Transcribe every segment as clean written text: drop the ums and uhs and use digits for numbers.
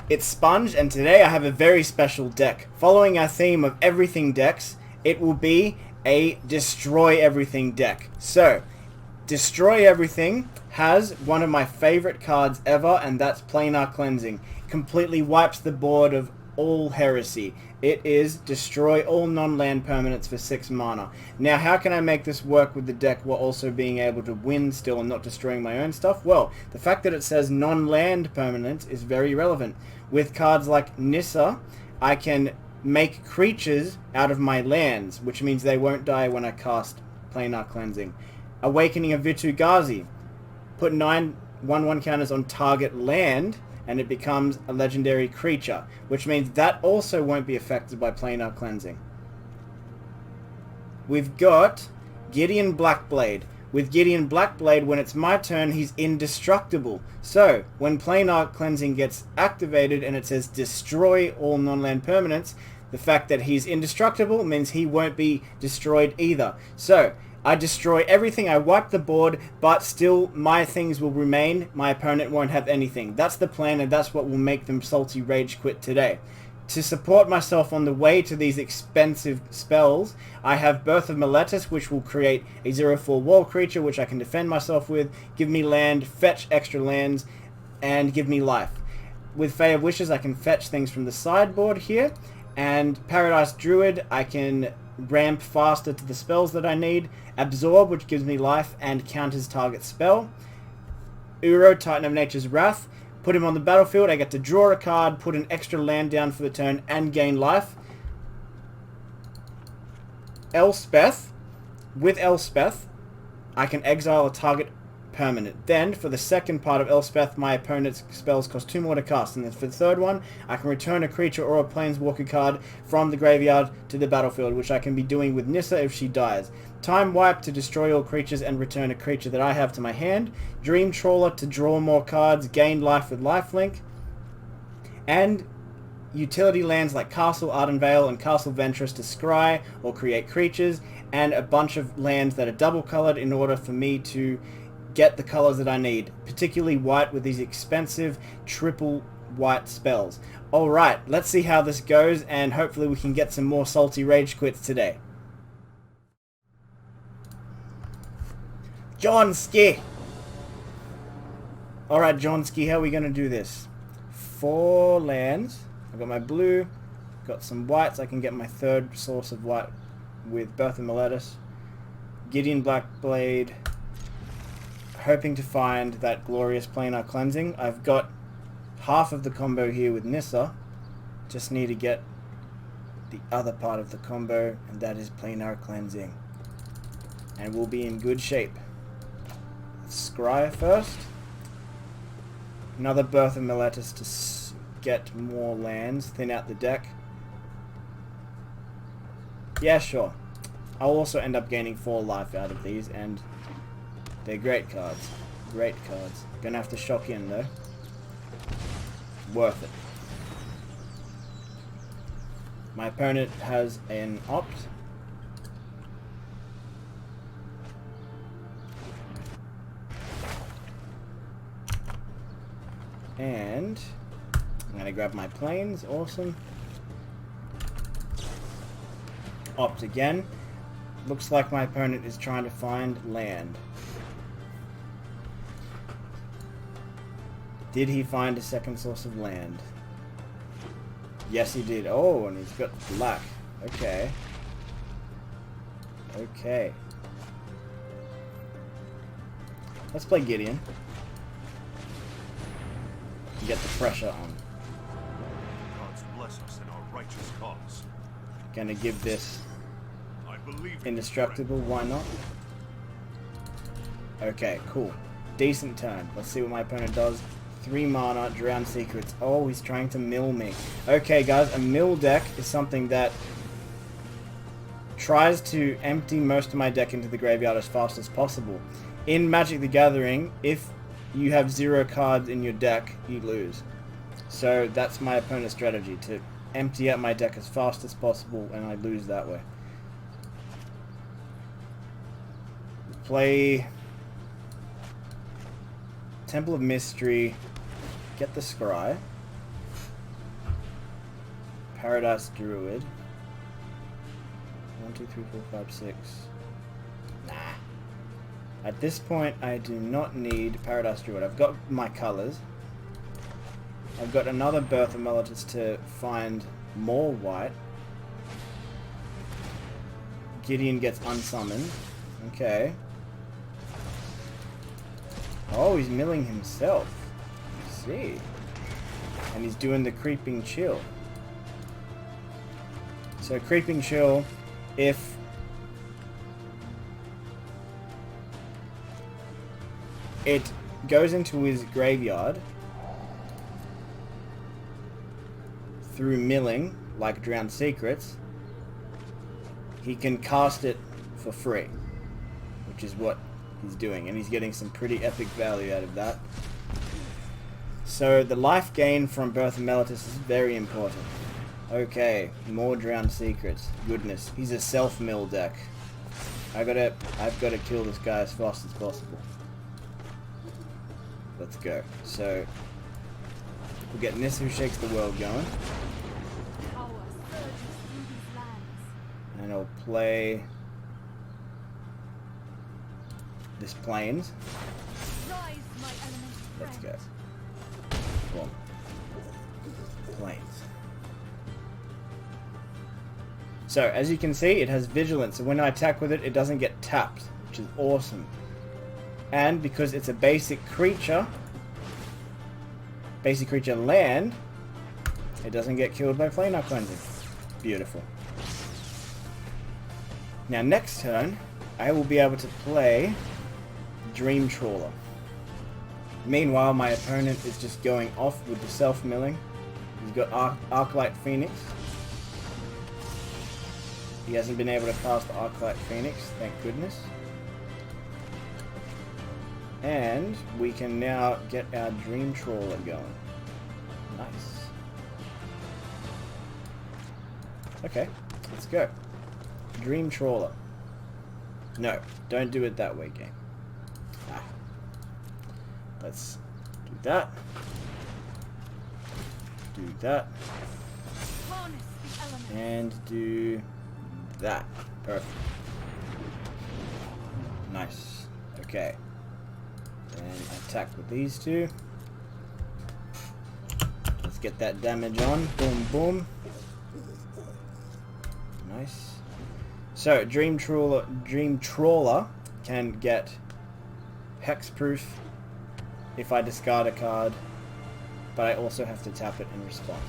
It's Sponge, and today I have a very special deck. Following our theme of everything decks, it will be a Destroy Everything deck. So, Destroy Everything has one of my favorite cards ever, and that's Planar Cleansing. Completely wipes the board of all heresy. It is destroy all non-land permanents for 6 mana. Now, how can I make this work with the deck while also being able to win still and not destroying my own stuff? Well, the fact that it says non-land permanents is very relevant. With cards like Nissa, I can make creatures out of my lands, which means they won't die when I cast Planar Cleansing. Awakening of Vitu-Ghazi. Put 9 1/1 counters on target land, and it becomes a legendary creature, which means that also won't be affected by Planar Cleansing. We've got Gideon Blackblade. With Gideon Blackblade, when it's my turn, he's indestructible. So, when Planar Cleansing gets activated and it says destroy all non-land permanents, the fact that he's indestructible means he won't be destroyed either. So, I destroy everything, I wipe the board, but still my things will remain, my opponent won't have anything. That's the plan, and that's what will make them salty rage quit today. To support myself on the way to these expensive spells, I have Birth of Meletis, which will create a 0/4 wall creature, which I can defend myself with, give me land, fetch extra lands, and give me life. With Fey of Wishes, I can fetch things from the sideboard here, and Paradise Druid, I can ramp faster to the spells that I need, Absorb, which gives me life and counters target spell, Uro, Titan of Nature's Wrath, put him on the battlefield, I get to draw a card, put an extra land down for the turn, and gain life. Elspeth, with Elspeth, I can exile a target permanent. Then, for the second part of Elspeth, my opponent's spells cost 2 more to cast, and then for the third one, I can return a creature or a planeswalker card from the graveyard to the battlefield, which I can be doing with Nissa if she dies. Time Wipe to destroy all creatures and return a creature that I have to my hand. Dream Trawler to draw more cards, gain life with lifelink. And utility lands like Castle Ardenvale and Castle Ventress to scry or create creatures, and a bunch of lands that are double colored in order for me to get the colors that I need, particularly white with these expensive triple white spells. Alright, let's see how this goes, and hopefully we can get some more salty rage quits today. Johnski! Alright, Johnski, how are we going to do this? 4 lands. I've got my blue, got some whites. I can get my third source of white with Birth of Meletis. Gideon Blackblade. Hoping to find that glorious Planar Cleansing. I've got half of the combo here with Nissa. Just need to get the other part of the combo, and that is Planar Cleansing. And we'll be in good shape. Scryer first. Another Birth of Meletis to get more lands, thin out the deck. Yeah, sure. I'll also end up gaining 4 life out of these, and they're great cards. Great cards. Gonna have to shock in though. Worth it. My opponent has an opt. And I'm gonna grab my planes. Awesome. Opt again. Looks like my opponent is trying to find land. Did he find a second source of land? Yes, he did. Oh, and he's got black. Okay. Okay. Let's play Gideon. Get the pressure on. Gods bless us in our righteous cause. Gonna give this indestructible. Why not? Okay, cool. Decent turn. Let's see what my opponent does. 3 mana, Drown Secrets. Oh, he's trying to mill me. Okay, guys, a mill deck is something that tries to empty most of my deck into the graveyard as fast as possible. In Magic the Gathering, if you have 0 cards in your deck, you lose. So that's my opponent's strategy, to empty out my deck as fast as possible, and I lose that way. Play Temple of Mystery, get the Scry. Paradise Druid. 1, 2, 3, 4, 5, 6. Nah. At this point, I do not need Paradise Druid. I've got my colors. I've got another Birth of Meletis to find more white. Gideon gets unsummoned. Okay. Oh, he's milling himself. I see. And he's doing the Creeping Chill. So Creeping Chill, if it goes into his graveyard through milling, like Drowned Secrets, he can cast it for free, which is what he's doing, and he's getting some pretty epic value out of that. So the life gain from Birth of Meletis is very important. Okay, more Drowned Secrets. Goodness, he's a self-mill deck. I've got to kill this guy as fast as possible. Let's go. So we'll get Nissa Who Shakes the World going. And I'll play this Plains. Let's go. Boom. Plains. So, as you can see, it has Vigilance, so when I attack with it, it doesn't get tapped, which is awesome. And because it's a basic creature land, it doesn't get killed by Planar Cleansing. Beautiful. Now, next turn, I will be able to play Dream Trawler. Meanwhile, my opponent is just going off with the self-milling. He's got Arclight Phoenix. He hasn't been able to cast the Arclight Phoenix, thank goodness. And we can now get our Dream Trawler going. Nice. Okay, let's go. Dream Trawler. No, don't do it that way, game. Ah. Let's do that. Do that. And do that. Perfect. Nice. Okay. And attack with these two. Let's get that damage on. Boom, boom. Nice. So, Dream Trawler can get Hexproof if I discard a card, but I also have to tap it in response.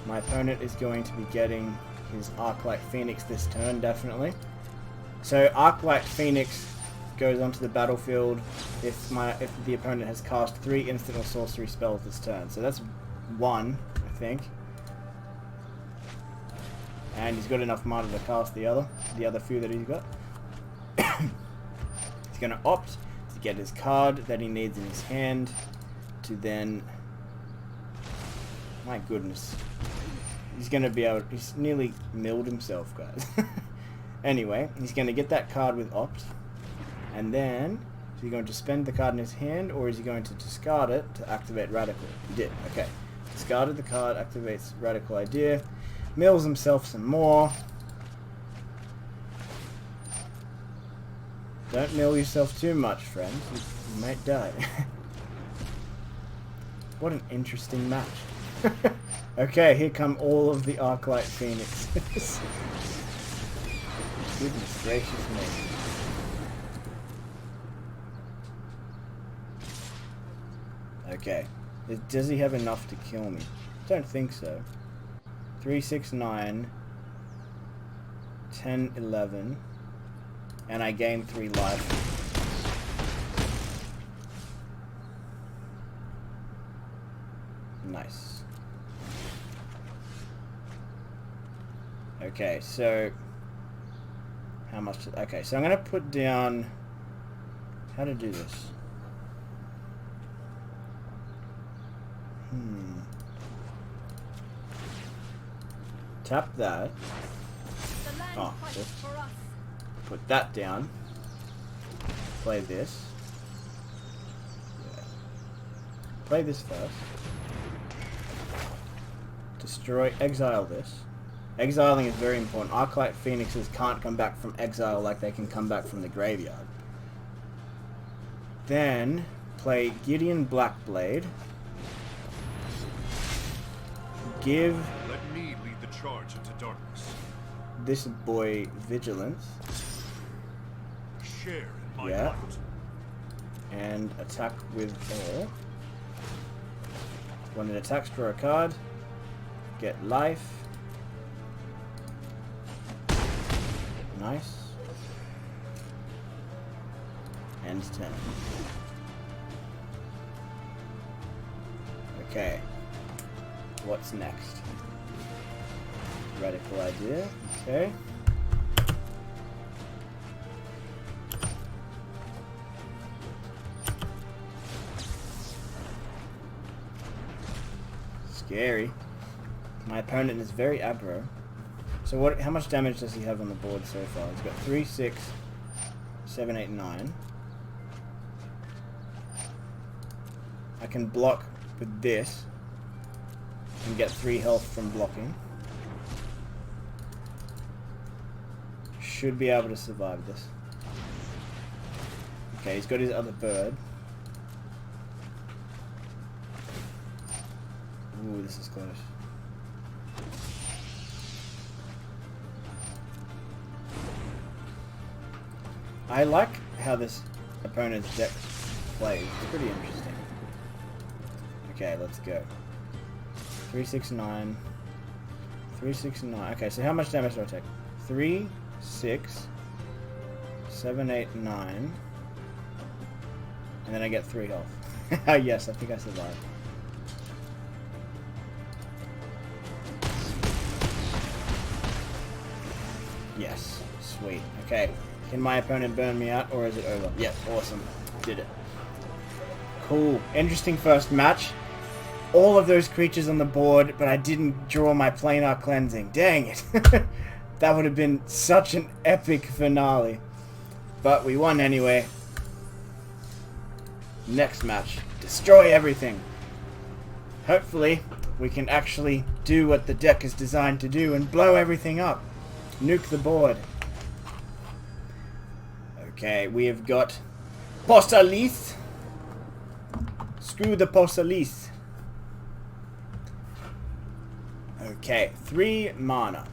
My opponent is going to be getting his Arclight Phoenix this turn, definitely. So, Arclight Phoenix goes onto the battlefield if the opponent has cast 3 instant or sorcery spells this turn. So that's 1, I think. And he's got enough mana to cast the other few that he's got. He's going to opt to get his card that he needs in his hand to then... My goodness. He's going to be able... He's nearly milled himself, guys. Anyway, he's going to get that card with opt. And then, is he going to spend the card in his hand, or is he going to discard it to activate Radical? He did, okay. Discarded the card, activates Radical Idea. Mills himself some more. Don't mill yourself too much, friends. You might die. What an interesting match. Okay, here come all of the Arclight Phoenixes. Goodness gracious me. Okay. Does he have enough to kill me? Don't think so. 3, 6, 9, 10, 11, and I gain 3 life. Nice. Okay, so how much? Okay, so I'm gonna put down how to do this. Tap that. Oh, just put that down. Play this. Yeah. Play this first. Destroy, exile this. Exiling is very important. Arclight Phoenixes can't come back from exile like they can come back from the graveyard. Then play Gideon Blackblade. Give Let me lead the charge into darkness. this boy Vigilance. Share in my Yeah. light. And attack with all. When it attacks, draw a card. Get life. Nice. End turn. Okay. What's next? Radical idea. Okay. Scary. My opponent is very aggro. So what? How much damage does he have on the board so far? He's got 3, 6, 7, 8, 9. I can block with this and get 3 health from blocking. Should be able to survive this. Okay, he's got his other bird. Ooh, this is close. I like how this opponent's deck plays. It's pretty interesting. Okay, let's go. 3, 6, 9. 3, 6, 9. Okay, so how much damage do I take? 3, 6, 7, 8, 9. And then I get 3 health. Yes, I think I survived. Yes, sweet. Okay, can my opponent burn me out or is it over? Yep, awesome. Did it. Cool. Interesting first match. All of those creatures on the board, but I didn't draw my planar cleansing. Dang it. That would have been such an epic finale. But we won anyway. Next match. Destroy everything. Hopefully, we can actually do what the deck is designed to do and blow everything up. Nuke the board. Okay, we have got Postalis. Screw the Postalis. Okay, 3 mana.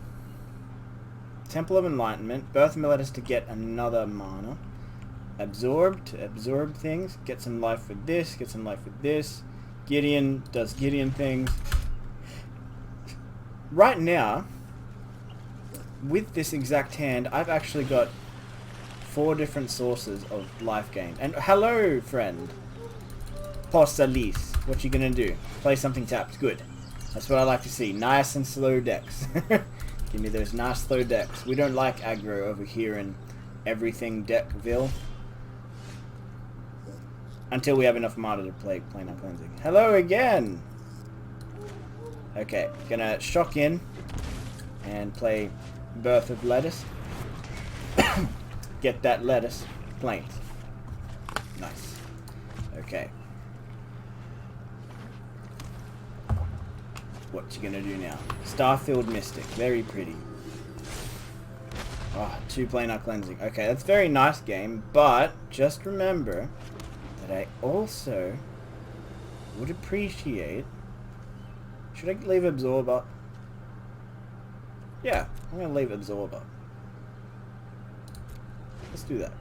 Temple of Enlightenment. Birth Meletus to get another mana. Absorb to absorb things. Get some life with this. Get some life with this. Gideon does Gideon things. Right now, with this exact hand, I've actually got 4 different sources of life gain. And hello, friend. Postalis. What you gonna do? Play something tapped. Good. That's what I like to see. Nice and slow decks. Give me those nice slow decks. We don't like aggro over here in everything Deckville. Until we have enough mana to play planar cleansing. Hello again! Okay, gonna shock in and play Birth of Lettuce. Get that lettuce. Plains. Nice. Okay. What you gonna do now? Starfield Mystic. Very pretty. Oh, 2 planar cleansing. Okay, that's very nice game, but just remember that I also would appreciate... Should I leave Absorb up? Yeah, I'm gonna leave Absorb up. Let's do that.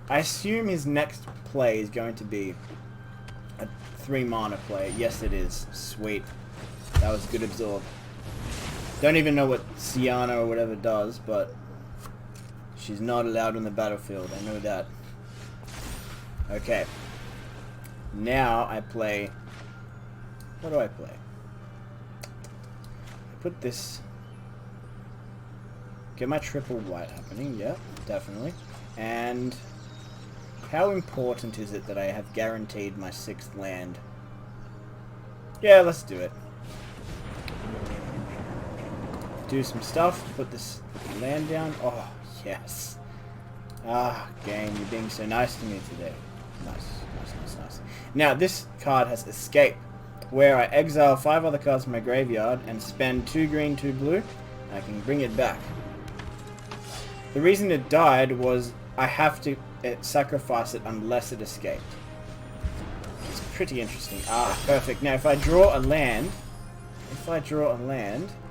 I assume his next play is going to be a 3 mana play. Yes, it is. Sweet. That was good Absorb. Don't even know what Sienna or whatever does, but she's not allowed on the battlefield. I know that. Okay. Now I play... What do I play? I put this... Get my triple white happening. Yeah, definitely. And how important is it that I have guaranteed my 6th land? Yeah, let's do it. Do some stuff. Put this land down. Oh, yes. Ah, game, you're being so nice to me today. Nice, nice, nice, nice. Now, this card has Escape. where I exile 5 other cards from my graveyard and spend 2 green, 2 blue. I can bring it back. The reason it died was I have to sacrifice it unless it escaped. It's pretty interesting. Ah, perfect. Now if I draw a land...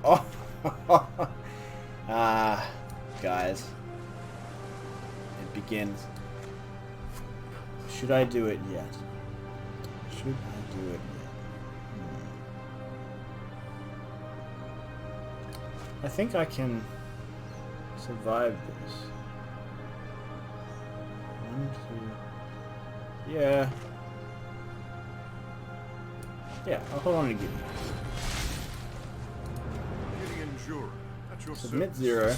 Oh! Ah, guys. It begins. Should I do it yet? Should I do it yet? I think I can survive this. 1, 2... Yeah. Yeah, I'll hold on to Gideon. Submit 0.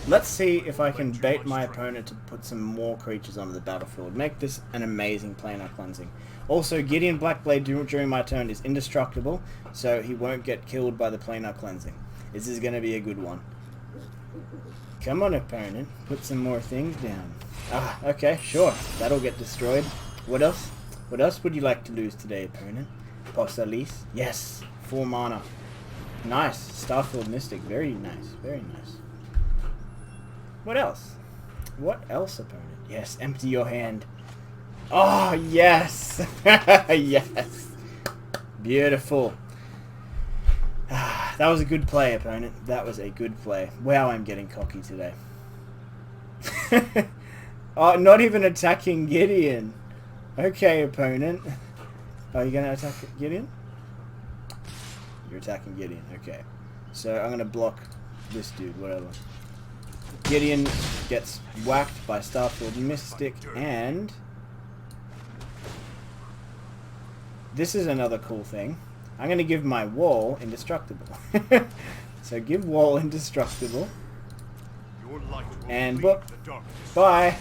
Let's see if I can bait my opponent to put some more creatures onto the battlefield. Make this an amazing planar cleansing. Also, Gideon Blackblade during my turn is indestructible, so he won't get killed by the planar cleansing. This is going to be a good one. Come on, opponent. Put some more things down. Ah, okay, sure. That'll get destroyed. What else? What else would you like to lose today, opponent? Posalis? Yes. 4 mana. Nice. Starfield Mystic. Very nice. Very nice. What else? What else, opponent? Yes, empty your hand. Oh, yes! Yes! Beautiful. That was a good play, opponent. That was a good play. Wow, I'm getting cocky today. Oh, not even attacking Gideon. Okay, opponent. Are you going to attack Gideon? You're attacking Gideon. Okay. So I'm going to block this dude, whatever. Gideon gets whacked by Starfield Mystic, and this is another cool thing. I'm going to give my wall indestructible. So give wall indestructible. And book. Bye.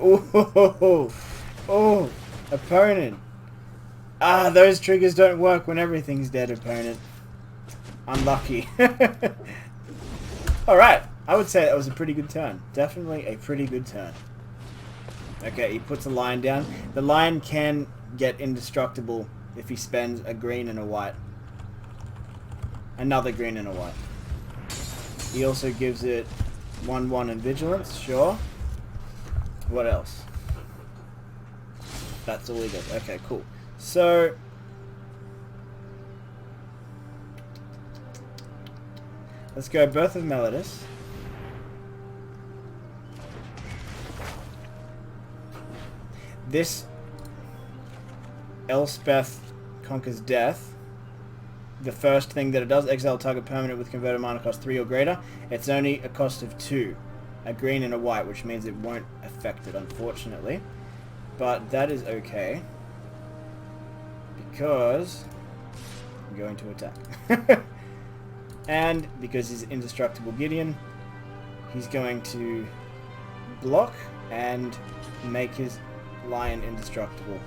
Ooh. Oh, opponent. Ah, those triggers don't work when everything's dead, opponent. Unlucky. Alright, I would say that was a pretty good turn. Definitely a pretty good turn. Okay, he puts a lion down. The lion can get indestructible if he spends a green and a white. Another green and a white. He also gives it 1/1 and vigilance, sure. What else? That's all he does. Okay, cool. So let's go Birth of Melodus. This Elspeth Conquers Death. The first thing that it does, exile target permanent with converted mana cost 3 or greater. It's only a cost of 2. A green and a white, which means it won't affect it, unfortunately. But that is okay. Because I'm going to attack. And because he's indestructible Gideon, he's going to block and make his lion indestructible.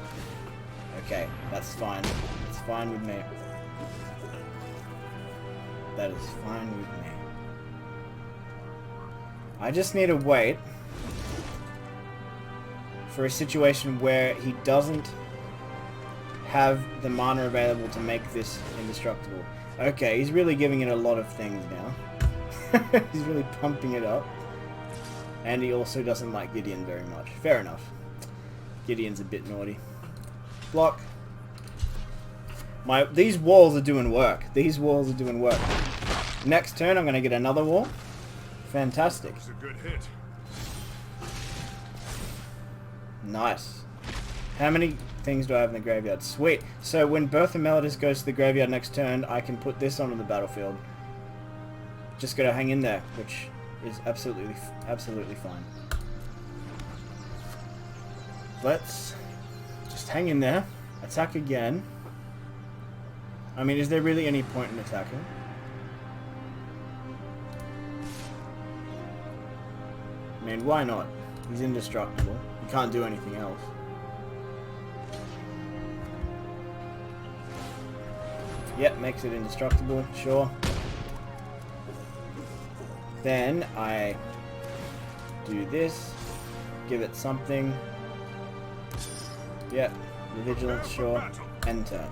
Okay, that's fine. It's fine with me. That is fine with me. I just need to wait for a situation where he doesn't have the mana available to make this indestructible. Okay, he's really giving it a lot of things now. He's really pumping it up. And he also doesn't like Gideon very much. Fair enough. Gideon's a bit naughty. Block. These walls are doing work. These walls are doing work. Next turn, I'm going to get another wall. Fantastic. That was a good hit. Nice. How many things do I have in the graveyard? Sweet. So when Birth of Melodus goes to the graveyard next turn, I can put this onto the battlefield. Just gotta hang in there, which is absolutely fine. Let's just hang in there. Attack again. I mean, is there really any point in attacking? I mean, why not? He's indestructible. He can't do anything else. Yep, makes it indestructible, sure. Then I do this, give it something. Yep, Vigilance, sure. End turn.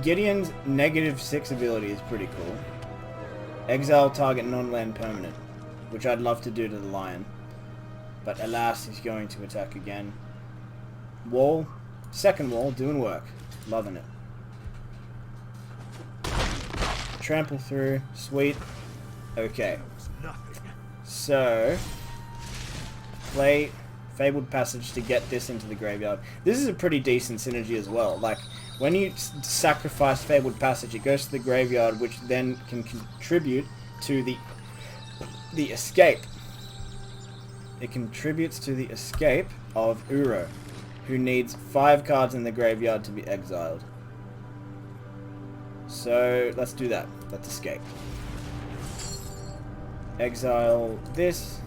Gideon's -6 ability is pretty cool. Exile target non-land permanent, which I'd love to do to the lion. But alas, he's going to attack again. Wall. Second wall, doing work. Loving it. Trample through. Sweet. Okay. So, play Fabled Passage to get this into the graveyard. This is a pretty decent synergy as well. Like, when you sacrifice Fabled Passage, it goes to the graveyard, which then can contribute to the escape. It contributes to the escape of Uro, who needs 5 cards in the graveyard to be exiled. So, let's do that. Let's escape. Exile this,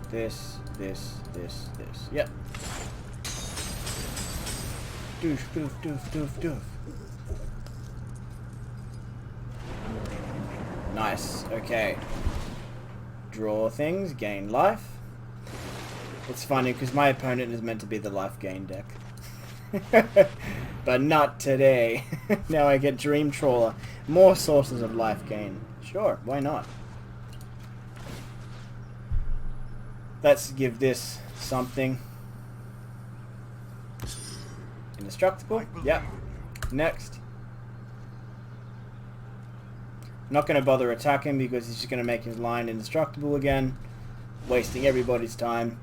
this, this, this, this. Yep. Doof, doof, doof, doof, doof. Nice. Okay. Draw things, gain life. It's funny because my opponent is meant to be the life gain deck. But not today. Now I get Dream Trawler. More sources of life gain. Sure, why not? Let's give this something. Indestructible? Yep. Next. Not going to bother attacking because he's just going to make his line indestructible again. Wasting everybody's time.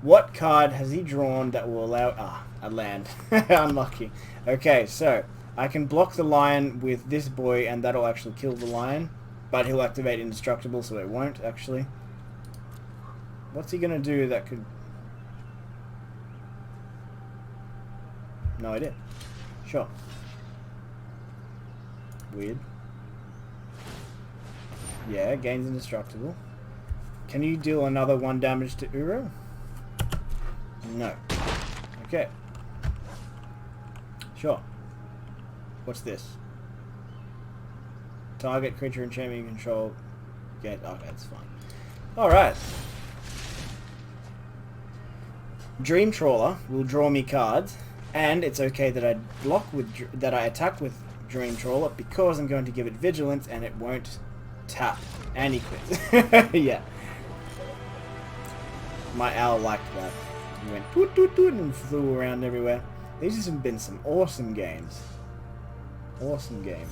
What card has he drawn that will allow... Ah, a land. Unlucky. Okay, so I can block the lion with this boy and that'll actually kill the lion. But he'll activate indestructible, so it won't actually. What's he going to do that could... No idea. Sure. Weird. Yeah, gains indestructible. Can you deal another 1 damage to Uro? No. Okay. Sure. What's this? Target creature and champion you control. Okay, that's fine. Alright. Dream Trawler will draw me cards, and it's okay that I block with that I attack with Dream Trawler because I'm going to give it vigilance and it won't tap. And he quits. Yeah. My owl liked that. He went toot toot toot and flew around everywhere. These have been some awesome games. Awesome game.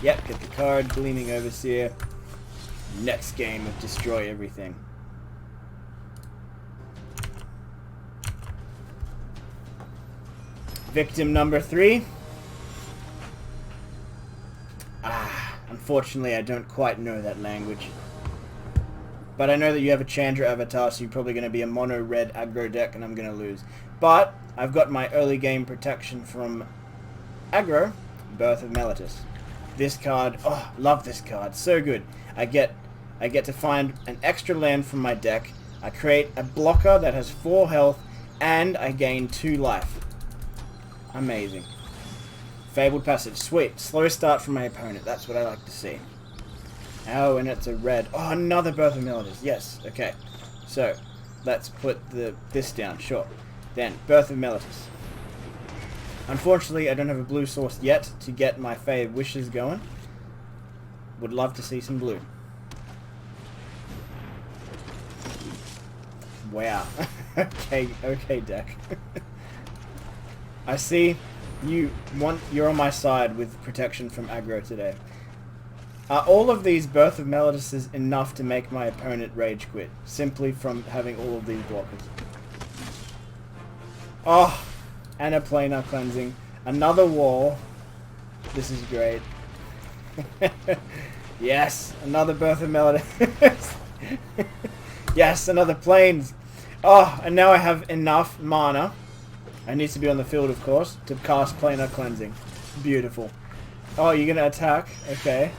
Yep, get the card, Gleaming Overseer. Next game of Destroy Everything. Victim number 3. Unfortunately, I don't quite know that language. But I know that you have a Chandra avatar, so you're probably going to be a mono-red aggro deck, and I'm going to lose. But I've got my early game protection from aggro, Birth of Meletis. This card, oh, love this card, so good. I get to find an extra land from my deck. I create a blocker that has 4 health, and I gain 2 life. Amazing. Fabled Passage. Sweet. Slow start from my opponent. That's what I like to see. Oh, and it's a red. Oh, another Birth of Meletis. Yes. Okay. So, let's put this down. Sure. Then, Birth of Meletis. Unfortunately, I don't have a blue source yet to get my Fave Wishes going. Would love to see some blue. Wow. Okay, deck. I see you're on my side with protection from aggro today. Are all of these Birth of Meletises enough to make my opponent rage quit, simply from having all of these blockers? Oh, and a planar cleansing. Another wall. This is great. Yes, another Birth of Meletis. Yes, another planes. Oh, and now I have enough mana. I need to be on the field, of course, to cast Planar Cleansing. Beautiful. Oh, you're going to attack? Okay.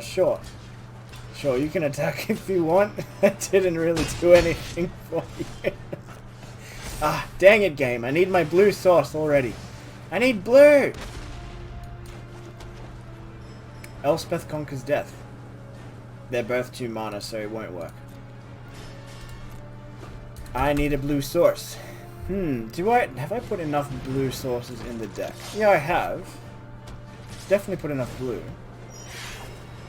Sure. Sure, you can attack if you want. It didn't really do anything for you. Ah, dang it, game. I need my blue source already. I need blue! Elspeth Conquers Death. They're both 2 mana, so it won't work. I need a blue source. Have I put enough blue sources in the deck? Yeah, I have. Definitely put enough blue.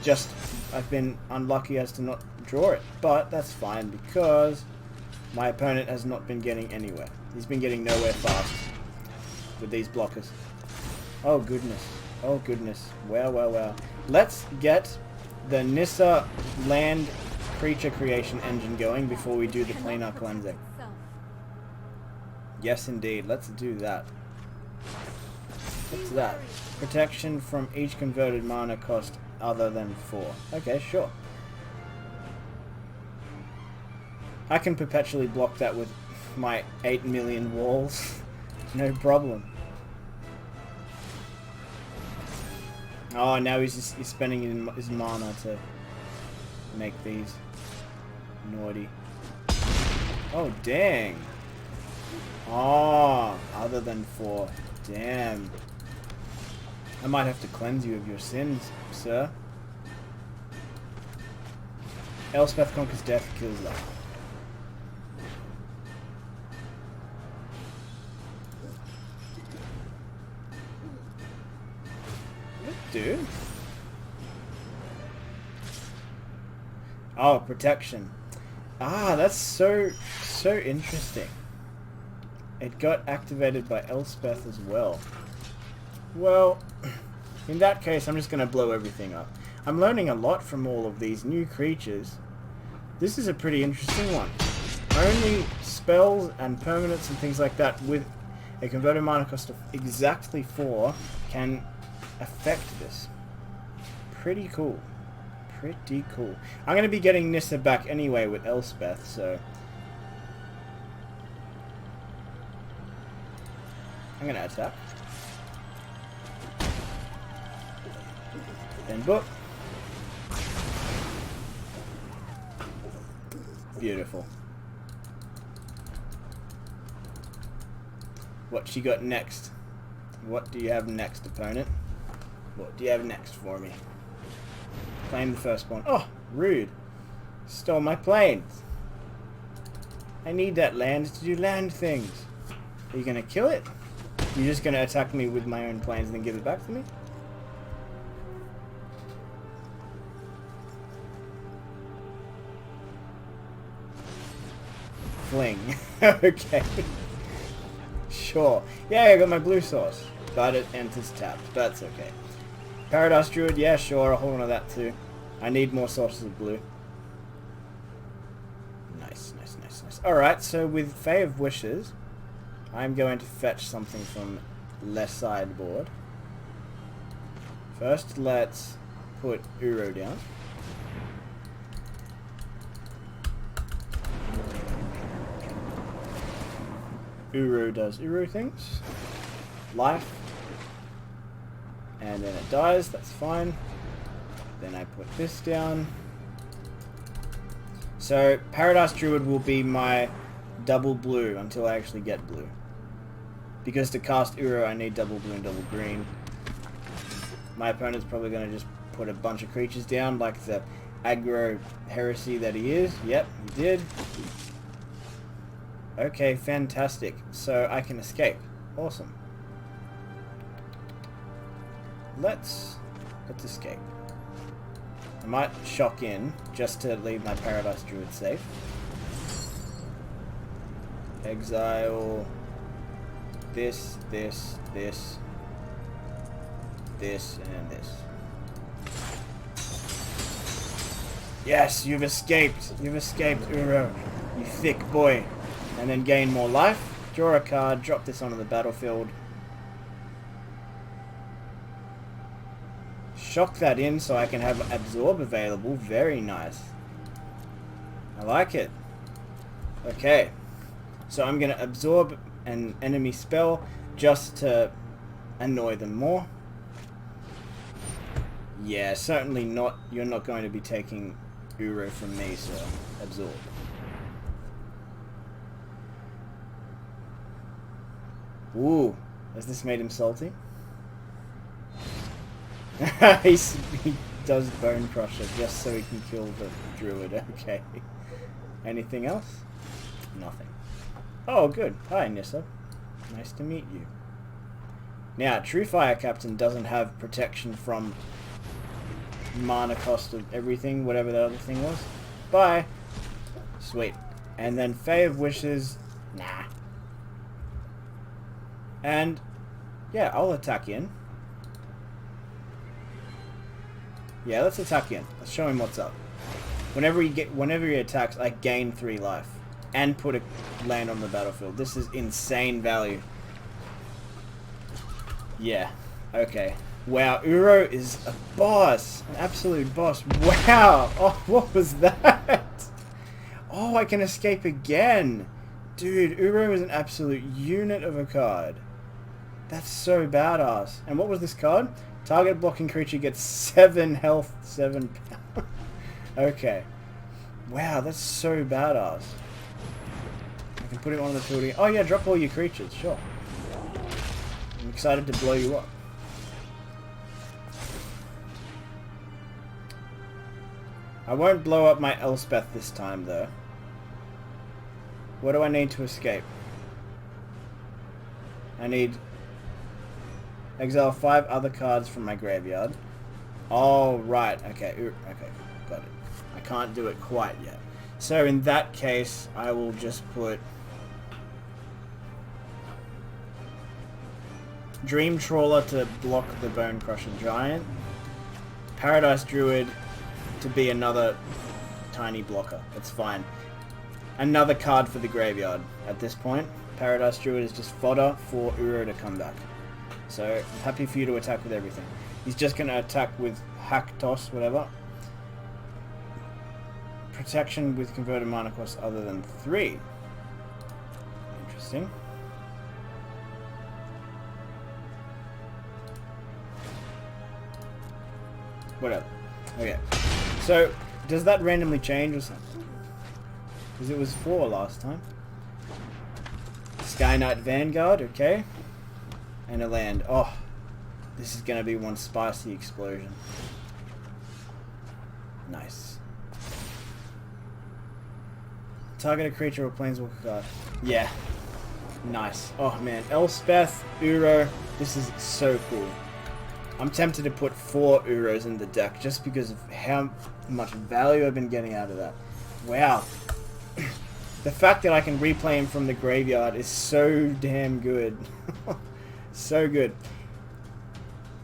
Just, I've been unlucky as to not draw it. But that's fine because my opponent has not been getting anywhere. He's been getting nowhere fast with these blockers. Oh goodness. Oh goodness. Wow, wow, wow. Let's get the Nissa land creature creation engine going before we do the planar cleansing. Yes indeed. Let's do that. What's that? Protection from each converted mana cost other than 4. Okay, sure. I can perpetually block that with my 8 million walls. No problem. Oh, now he's spending his mana to make these. Naughty. Oh, dang. Oh, other than 4. Damn. I might have to cleanse you of your sins, sir. Elspeth Conquers Death kills that. Dude. Oh, protection. Ah, that's so interesting. It got activated by Elspeth as well. Well, in that case, I'm just going to blow everything up. I'm learning a lot from all of these new creatures. This is a pretty interesting one. Only spells and permanents and things like that with a converted mana cost of exactly 4 can affect this. Pretty cool. Pretty cool. I'm going to be getting Nissa back anyway with Elspeth, so I'm going to attack. Then book. Beautiful. What she got next? What do you have next, opponent? What do you have next for me? Claim the firstborn. Oh, rude. Stole my planes. I need that land to do land things. Are you gonna kill it? You're just gonna attack me with my own planes and then give it back to me? Fling. Okay. Sure. Yeah, I got my blue source. But it enters tapped. That's okay. Paradise Druid, yeah, sure. I'll hold on to that too. I need more sources of blue. Nice, nice, nice, nice. Alright, so with Fae of Wishes, I'm going to fetch something from left sideboard. First, let's put Uro down. Uro does Uro things. Life. And then it dies, that's fine. Then I put this down. So, Paradise Druid will be my double blue until I actually get blue. Because to cast Uro, I need double blue and double green. My opponent's probably going to just put a bunch of creatures down, like the aggro heresy that he is. Yep, he did. Okay, fantastic. So, I can escape. Awesome. Let's escape. I might shock in just to leave my Paradise Druid safe. Exile this, this, this, this, and this. Yes, you've escaped. You've escaped, Uro. You thick boy. And then gain more life. Draw a card, drop this onto the battlefield. Shock that in so I can have Absorb available. Very nice. I like it. Okay. So I'm going to absorb an enemy spell just to annoy them more. Yeah, certainly not. You're not going to be taking Uro from me, so absorb. Ooh. Has this made him salty? He does Bone Crusher just so he can kill the druid. Okay. Anything else? Nothing. Oh, good. Hi, Nissa. Nice to meet you. Now, True Fire Captain doesn't have protection from mana cost of everything, whatever that other thing was. Bye. Sweet. And then Fae of Wishes. Nah. And yeah, I'll attack in. Yeah, let's attack in. Let's show him what's up. Whenever he attacks, I gain 3 life and put a land on the battlefield. This is insane value. Yeah. Okay. Wow, Uro is a boss. An absolute boss. Wow. Oh, what was that? Oh, I can escape again. Dude, Uro is an absolute unit of a card. That's so badass. And what was this card? Target blocking creature gets 7 health, 7 power. Okay. Wow, that's so badass. I can put him on the field. Oh yeah, drop all your creatures, sure. I'm excited to blow you up. I won't blow up my Elspeth this time though. What do I need to escape? I need exile 5 other cards from my graveyard. Oh, right. Okay. Okay. Got it. I can't do it quite yet. So in that case, I will just put Dream Trawler to block the Bone Crusher Giant. Paradise Druid to be another tiny blocker. That's fine. Another card for the graveyard at this point. Paradise Druid is just fodder for Uro to come back. So, I'm happy for you to attack with everything. He's just going to attack with Hack, Toss, whatever. Protection with converted mana cost other than 3. Interesting. Whatever. Okay. So, does that randomly change or something? Because it was 4 last time. Sky Knight Vanguard, okay. And a land. Oh, this is going to be one spicy explosion. Nice. Target a creature or planeswalker card. Yeah. Nice. Oh man, Elspeth, Uro, this is so cool. I'm tempted to put 4 Uros in the deck just because of how much value I've been getting out of that. Wow. The fact that I can replay him from the graveyard is so damn good. So good.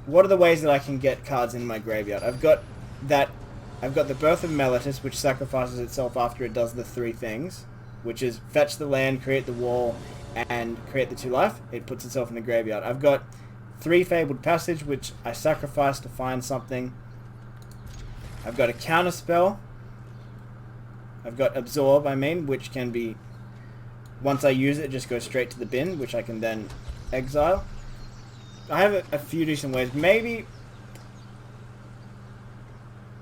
What are the ways that I can get cards in my graveyard? I've got the Birth of Meletis, which sacrifices itself after it does the 3 things, which is fetch the land, create the wall, and create the 2 life. It puts itself in the graveyard. I've got 3 Fabled Passage, which I sacrifice to find something. I've got a counter spell. I've got Absorb, which can be, once I use it, just goes straight to the bin, which I can then exile. I have a few decent ways. Maybe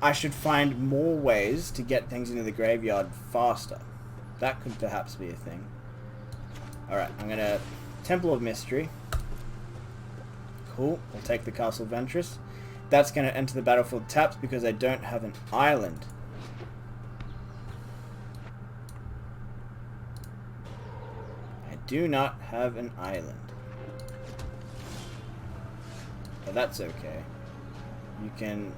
I should find more ways to get things into the graveyard faster. That could perhaps be a thing. Alright, I'm going to Temple of Mystery. Cool. We'll take the Castle Ventress. That's going to enter the battlefield tapped because I don't have an island. I do not have an island. But that's okay. You can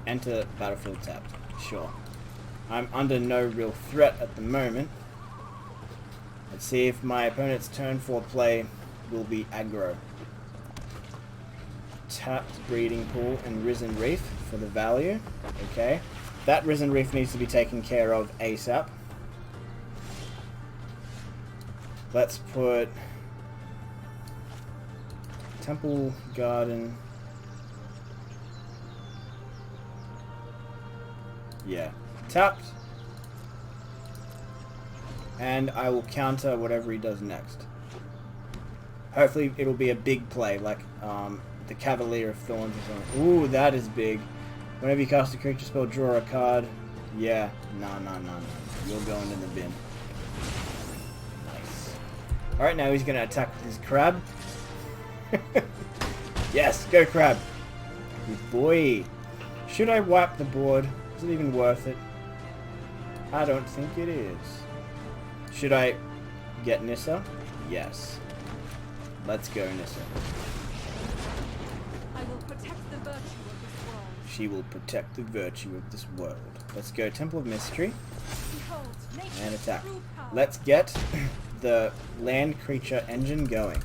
enter battlefield tapped. Sure. I'm under no real threat at the moment. Let's see if my opponent's turn 4 play will be aggro. Tapped Breeding Pool and Risen Reef for the value. Okay. That Risen Reef needs to be taken care of ASAP. Let's put Temple Garden. Yeah. Tapped. And I will counter whatever he does next. Hopefully it'll be a big play, like the Cavalier of Thorns or something. Ooh, that is big. Whenever you cast a creature spell, draw a card. Yeah. No. You're going in the bin. Nice. Alright, now he's going to attack with his crab. Yes, go crab. Good boy. Should I wipe the board? Is it even worth it? I don't think it is. Should I get Nissa? Yes. Let's go, Nissa. I will protect the virtue of this world. She will protect the virtue of this world. Let's go Temple of Mystery. Behold, nature's And attack. true power. Let's get the land creature engine going.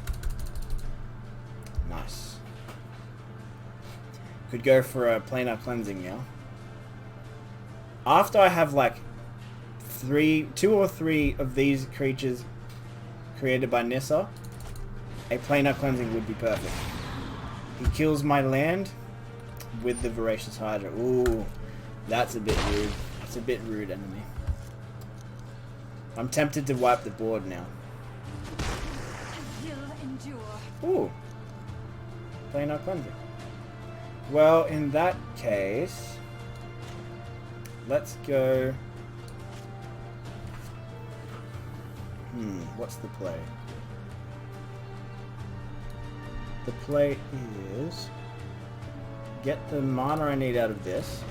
Nice. Could go for a planar cleansing now. After I have like 2 or 3 of these creatures created by Nissa, a planar cleansing would be perfect. He kills my land with the Voracious Hydra. Ooh, that's a bit rude. That's a bit rude, enemy. I'm tempted to wipe the board now. I will endure. Ooh. Planar cleansing. Well, in that case, let's go... what's the play? The play is... get the mana I need out of this.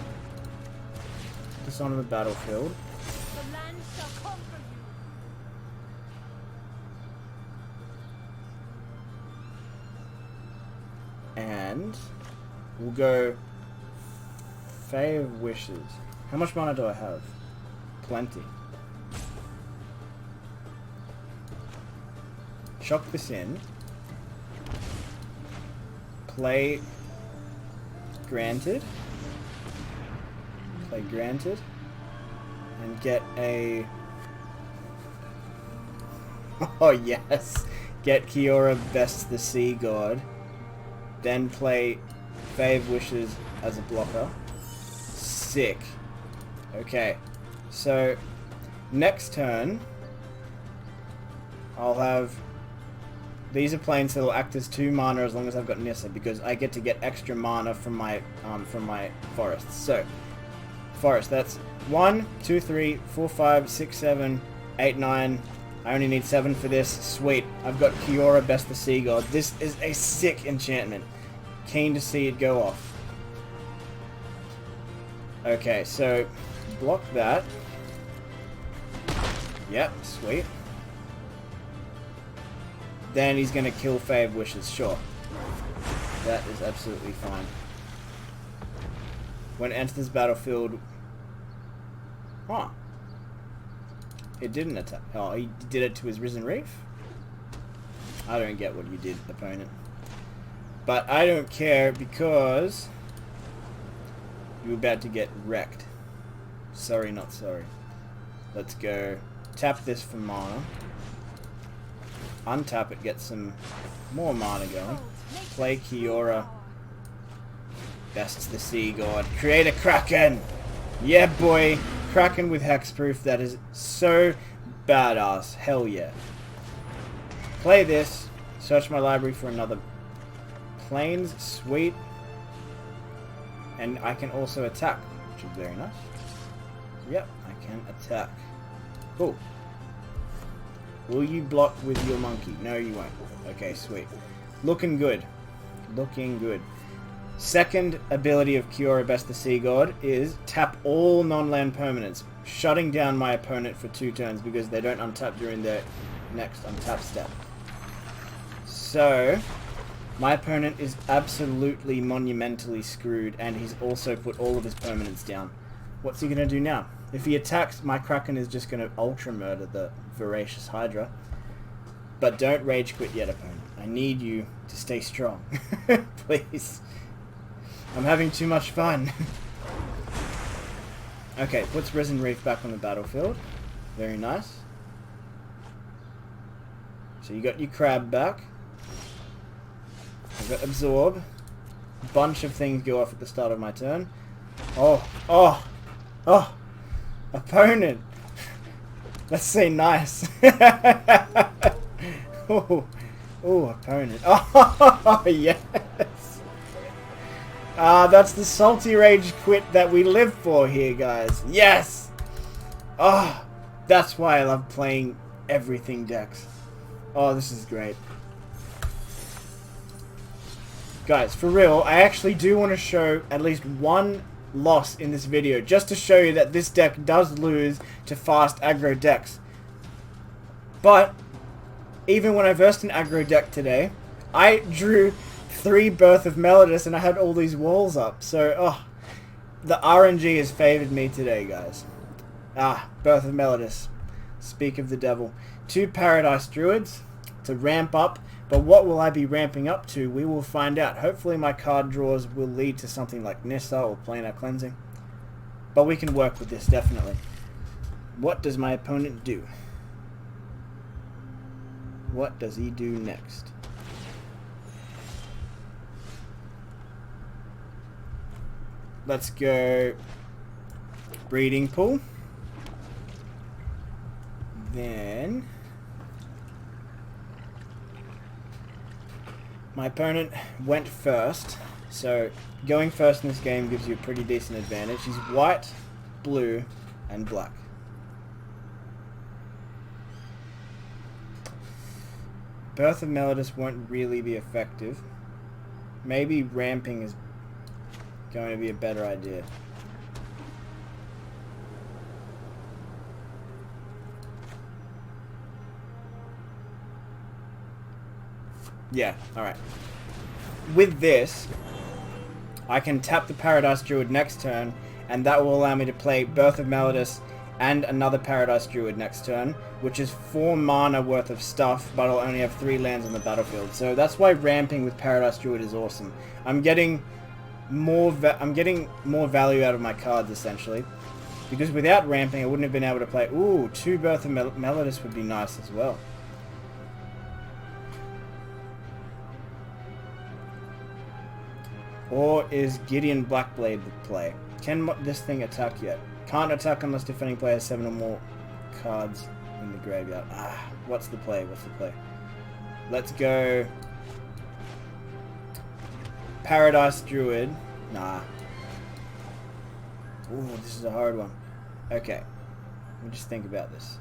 Put this on the battlefield. The land shall conquer you. And we'll go Fae of Wishes. How much mana do I have? Plenty. Chuck this in. Play Granted. Play Granted. And get a... oh yes! Get Kiora Best the Sea God. Then play Fae of Wishes as a blocker. Sick. Okay. So, next turn, I'll have... these are planes that will act as 2 mana as long as I've got Nissa, because I get to get extra mana from my forests. So, forest, that's 1, 2, 3, 4, 5, 6, 7, 8, 9... I only need 7 for this. Sweet. I've got Kiora Best the Sea God. This is a sick enchantment. Keen to see it go off. Okay, so block that. Yep, sweet. Then he's going to kill Fae of Wishes, sure. That is absolutely fine. When it enters this battlefield... huh. It didn't attack. Oh, he did it to his Risen Reef? I don't get what you did, opponent. But I don't care because you're about to get wrecked. Sorry, not sorry. Let's go tap this for mana. Untap it, get some more mana going. Play Kiora. Best the Sea God. Create a Kraken! Yeah, boy! Kraken with hexproof, that is so badass. Hell yeah. Play this. Search my library for another planes. Sweet. And I can also attack, which is very nice. Yep, I can attack. Cool. Will you block with your monkey? No, you won't. Okay, sweet. Looking good. Looking good. Second ability of Kiora Best the Sea God is tap all non-land permanents, shutting down my opponent for 2 turns because they don't untap during their next untap step. So, my opponent is absolutely monumentally screwed, and he's also put all of his permanents down. What's he going to do now? If he attacks, my Kraken is just going to ultra murder the Voracious Hydra. But don't rage quit yet, opponent. I need you to stay strong. Please. I'm having too much fun. Okay, puts Risen Reef back on the battlefield. Very nice. So you got your crab back. I've got Absorb. A bunch of things go off at the start of my turn. Oh, oh, oh. Opponent. Let's say nice. Oh, oh, opponent. Oh, yes. That's the salty rage quit that we live for here, guys. Yes! Oh, that's why I love playing everything decks. Oh, this is great. Guys, for real, I actually do want to show at least one loss in this video, just to show you that this deck does lose to fast aggro decks. But even when I versed an aggro deck today, I drew 3 Birth of Melodus and I had all these walls up. So, oh, the RNG has favored me today, guys. Birth of Melodus. Speak of the devil. 2 Paradise Druids to ramp up. But what will I be ramping up to? We will find out. Hopefully my card draws will lead to something like Nissa or Planar Cleansing. But we can work with this, definitely. What does my opponent do? What does he do next? Let's go Breeding Pool. Then my opponent went first, so going first in this game gives you a pretty decent advantage. He's white, blue, and black. Birth of Melodus won't really be effective. Maybe ramping is going to be a better idea. Yeah, alright. With this, I can tap the Paradise Druid next turn, and that will allow me to play Birth of Melodus and another Paradise Druid next turn, which is 4 mana worth of stuff, but I'll only have 3 lands on the battlefield. So that's why ramping with Paradise Druid is awesome. I'm getting more value out of my cards, essentially. Because without ramping, I wouldn't have been able to play... Ooh, 2 Birth of Melodus would be nice as well. Or is Gideon Blackblade the play? Can this thing attack yet? Can't attack unless defending player has 7 or more cards in the graveyard. What's the play? What's the play? Let's go Paradise Druid. Nah. Ooh, this is a hard one. Okay. Let me just think about this.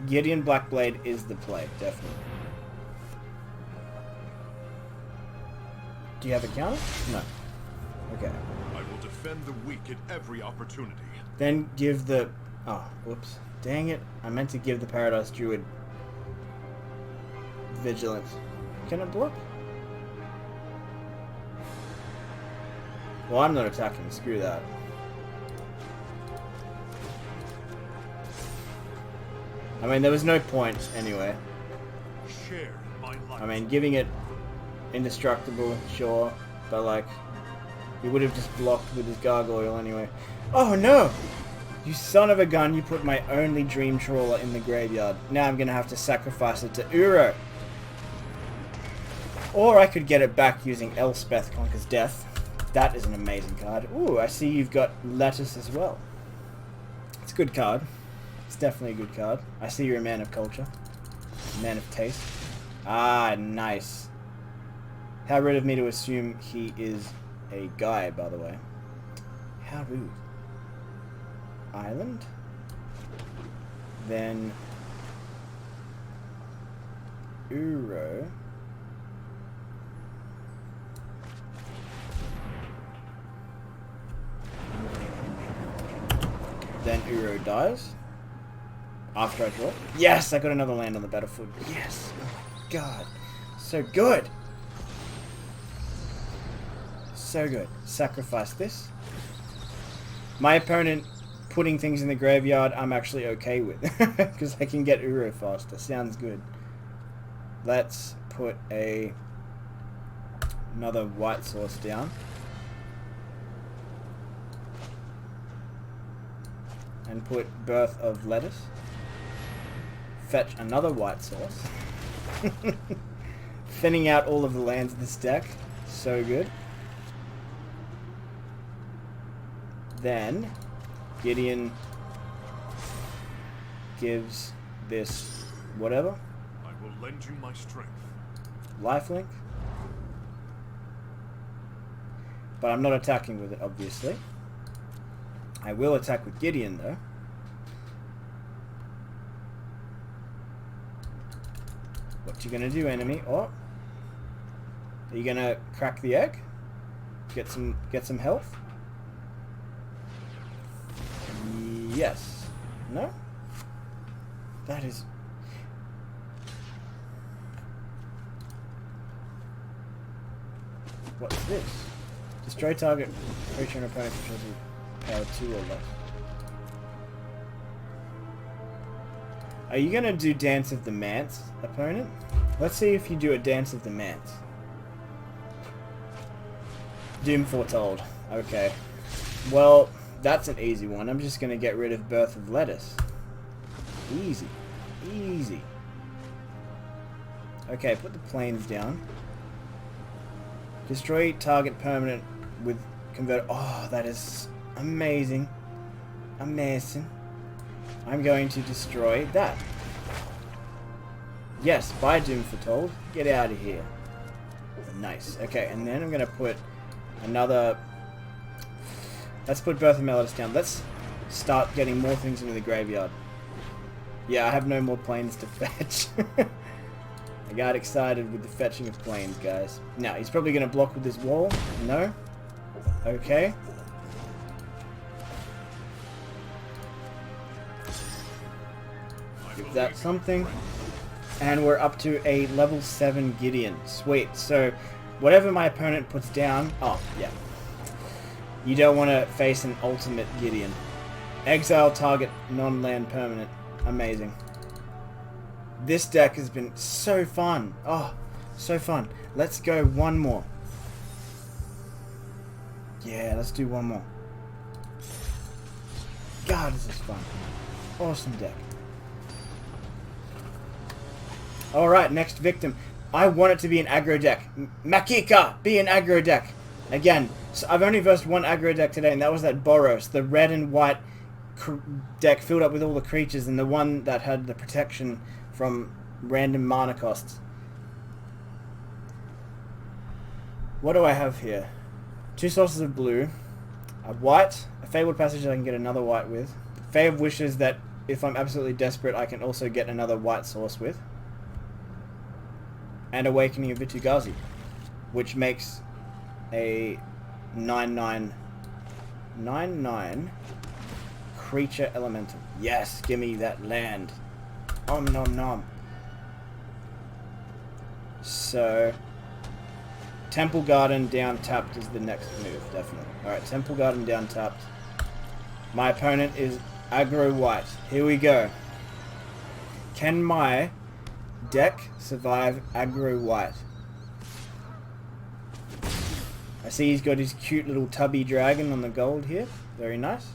Gideon Blackblade is the play, definitely. Do you have a counter? No. Okay. I will defend the weak at every opportunity. Then give the... Oh, whoops. Dang it. I meant to give the Paradise Druid Vigilance. Can it block? Well, I'm not attacking. Screw that. I mean, there was no point anyway. Share my life. I mean, giving it indestructible, sure, but like, he would have just blocked with his gargoyle anyway. Oh no! You son of a gun, you put my only Dream Trawler in the graveyard. Now I'm gonna have to sacrifice it to Uro. Or I could get it back using Elspeth Conquers Death. That is an amazing card. Ooh, I see you've got Lettuce as well. It's a good card. It's definitely a good card. I see you're a man of culture. A man of taste. Ah, nice. How rude of me to assume he is a guy, by the way. How rude. Island. Then Uro. Then Uro dies. After I draw. Yes, I got another land on the battlefield. Yes. Oh my god. So good. So good. Sacrifice this. My opponent putting things in the graveyard, I'm actually okay with. Because I can get Uro faster. Sounds good. Let's put another white source down. And put Birth of Lettuce. Fetch another white source. Thinning out all of the lands in this deck. So good. Then Gideon gives this whatever. I will lend you my strength. Lifelink. But I'm not attacking with it, obviously. I will attack with Gideon, though. What you gonna do, enemy? Oh, are you gonna crack the egg? Get some health? Yes. No? That is... What's this? Destroy target creature and opponent controls with power 2 or less. Are you gonna do Dance of the Manse, opponent? Let's see if you do a Dance of the Manse. Doom Foretold. Okay. Well, that's an easy one. I'm just gonna get rid of Birth of Lettuce. Easy. Easy. Okay, put the planes down. Destroy target permanent with convert. Oh, that is amazing. Amazing. I'm going to destroy that. Yes, by Doom Foretold. Get out of here. Nice. Okay, and then I'm going to put another... Let's put Birth of Melodus down. Let's start getting more things into the graveyard. Yeah, I have no more planes to fetch. I got excited with the fetching of planes, guys. Now, he's probably going to block with this wall. No? Okay. Give that something. And we're up to a level 7 Gideon. Sweet. So, whatever my opponent puts down... Oh, yeah. You don't want to face an ultimate Gideon. Exile target non-land permanent. Amazing. This deck has been so fun. Oh, so fun. Let's go one more. Yeah, let's do one more. God, this is fun. Awesome deck. Alright, next victim. I want it to be an aggro deck. Makika, be an aggro deck. Again, so I've only versed one aggro deck today, and that was that Boros, the red and white deck filled up with all the creatures, and the one that had the protection from random mana costs. What do I have here? 2 sources of blue, a white, a Fabled Passage that I can get another white with, Fae of Wishes that if I'm absolutely desperate I can also get another white source with, and Awakening of Vitu-Ghazi, which makes a 9/9 creature elemental. Yes, give me that land. Om nom nom. So, Temple Garden down tapped is the next move, definitely. Alright, Temple Garden down tapped. My opponent is aggro white. Here we go. Can my deck survive aggro white? I see he's got his cute little tubby dragon on the gold here. Very nice.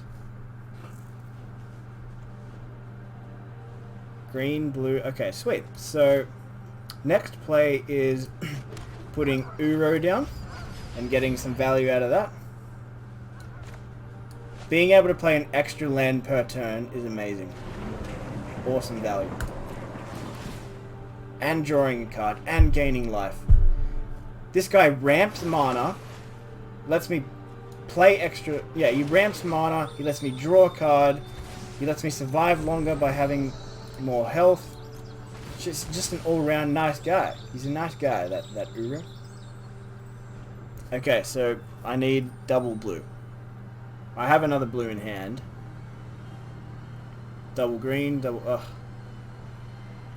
Green, blue. Okay, sweet. So, next play is putting Uro down and getting some value out of that. Being able to play an extra land per turn is amazing. Awesome value. And drawing a card, and gaining life. This guy ramps mana, lets me play extra... Yeah, he ramps mana, he lets me draw a card, he lets me survive longer by having more health. Just an all-round nice guy. He's a nice guy, that Uru. Okay, so I need double blue. I have another blue in hand. Double green, double... Ugh.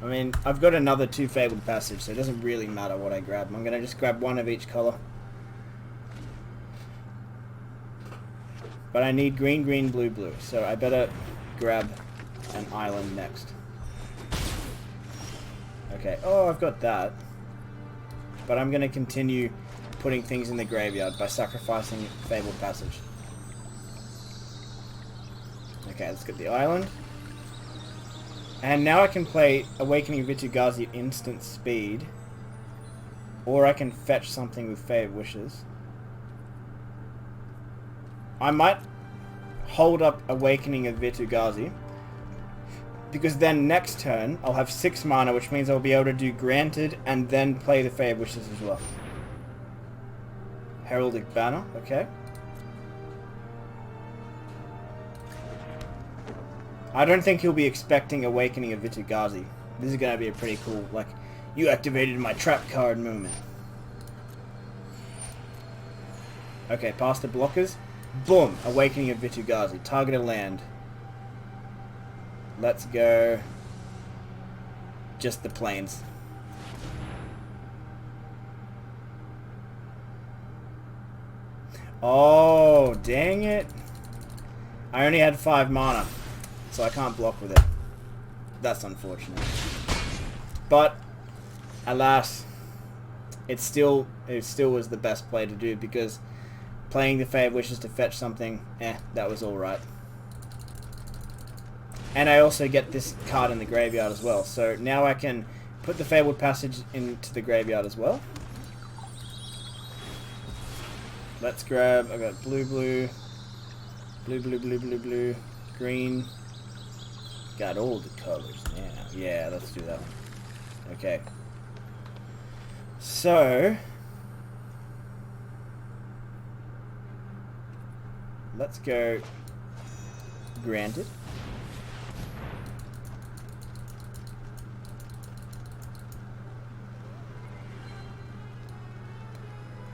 I mean, I've got another 2 Fabled Passage, so it doesn't really matter what I grab. I'm going to just grab one of each color. But I need green, green, blue, blue. So I better grab an island next. Okay. Oh, I've got that. But I'm going to continue putting things in the graveyard by sacrificing Fabled Passage. Okay, let's get the island. And now I can play Awakening of Vitu-Ghazi at instant speed. Or I can fetch something with Fae of Wishes. I might hold up Awakening of Vitu-Ghazi, because then next turn I'll have 6 mana, which means I'll be able to do Granted and then play the Fae of Wishes as well. Heraldic Banner, okay. I don't think he'll be expecting Awakening of Vitu-Ghazi. This is going to be a pretty cool, like, You activated my trap card moment. Okay, past the blockers. Boom! Awakening of Vitu-Ghazi. Target a land. Let's go. Just the plains. Oh, dang it. I only had 5 mana, so I can't block with it. That's unfortunate. But, alas, it still was the best play to do, because playing the Fae of Wishes to fetch something, that was alright. And I also get this card in the graveyard as well, so now I can put the Fabled Passage into the graveyard as well. Let's grab, I got blue, blue, blue, blue, blue, blue, blue, green. Got all the colors now. Yeah, let's do that one. Okay. So, let's go Granted.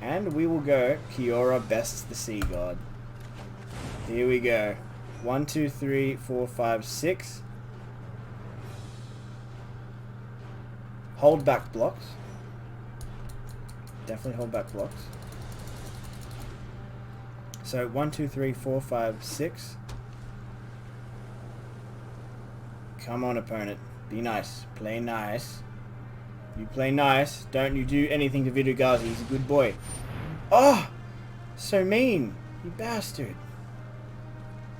And we will go Kiora bests the Sea God. Here we go. 1, 2, 3, 4, 5, 6. Hold back blocks. Definitely hold back blocks. So 1, 2, 3, 4, 5, 6. Come on, opponent. Be nice. Play nice. You play nice. Don't you do anything to Vitu-Ghazi. He's a good boy. Oh! So mean. You bastard.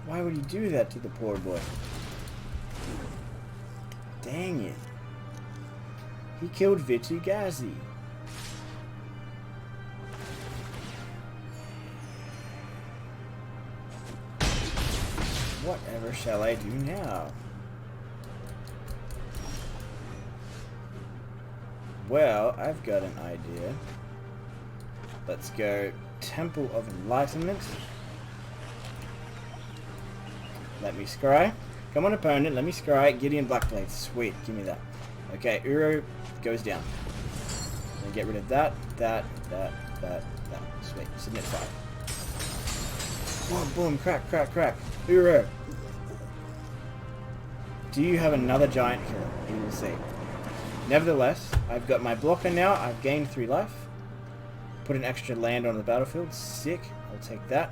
Why would you do that to the poor boy? Dang it. He killed Vitu-Ghazi. Whatever shall I do now? Well, I've got an idea. Let's go Temple of Enlightenment. Let me scry. Come on, opponent. Let me scry. Gideon Blackblade. Sweet. Give me that. Okay, Uro goes down. Then get rid of that. Sweet. Submit 5. Boom, boom. Crack, crack, crack. Uro. Do you have another giant killer? We will see. Nevertheless, I've got my blocker now. I've gained 3 life. Put an extra land on the battlefield. Sick. I'll take that.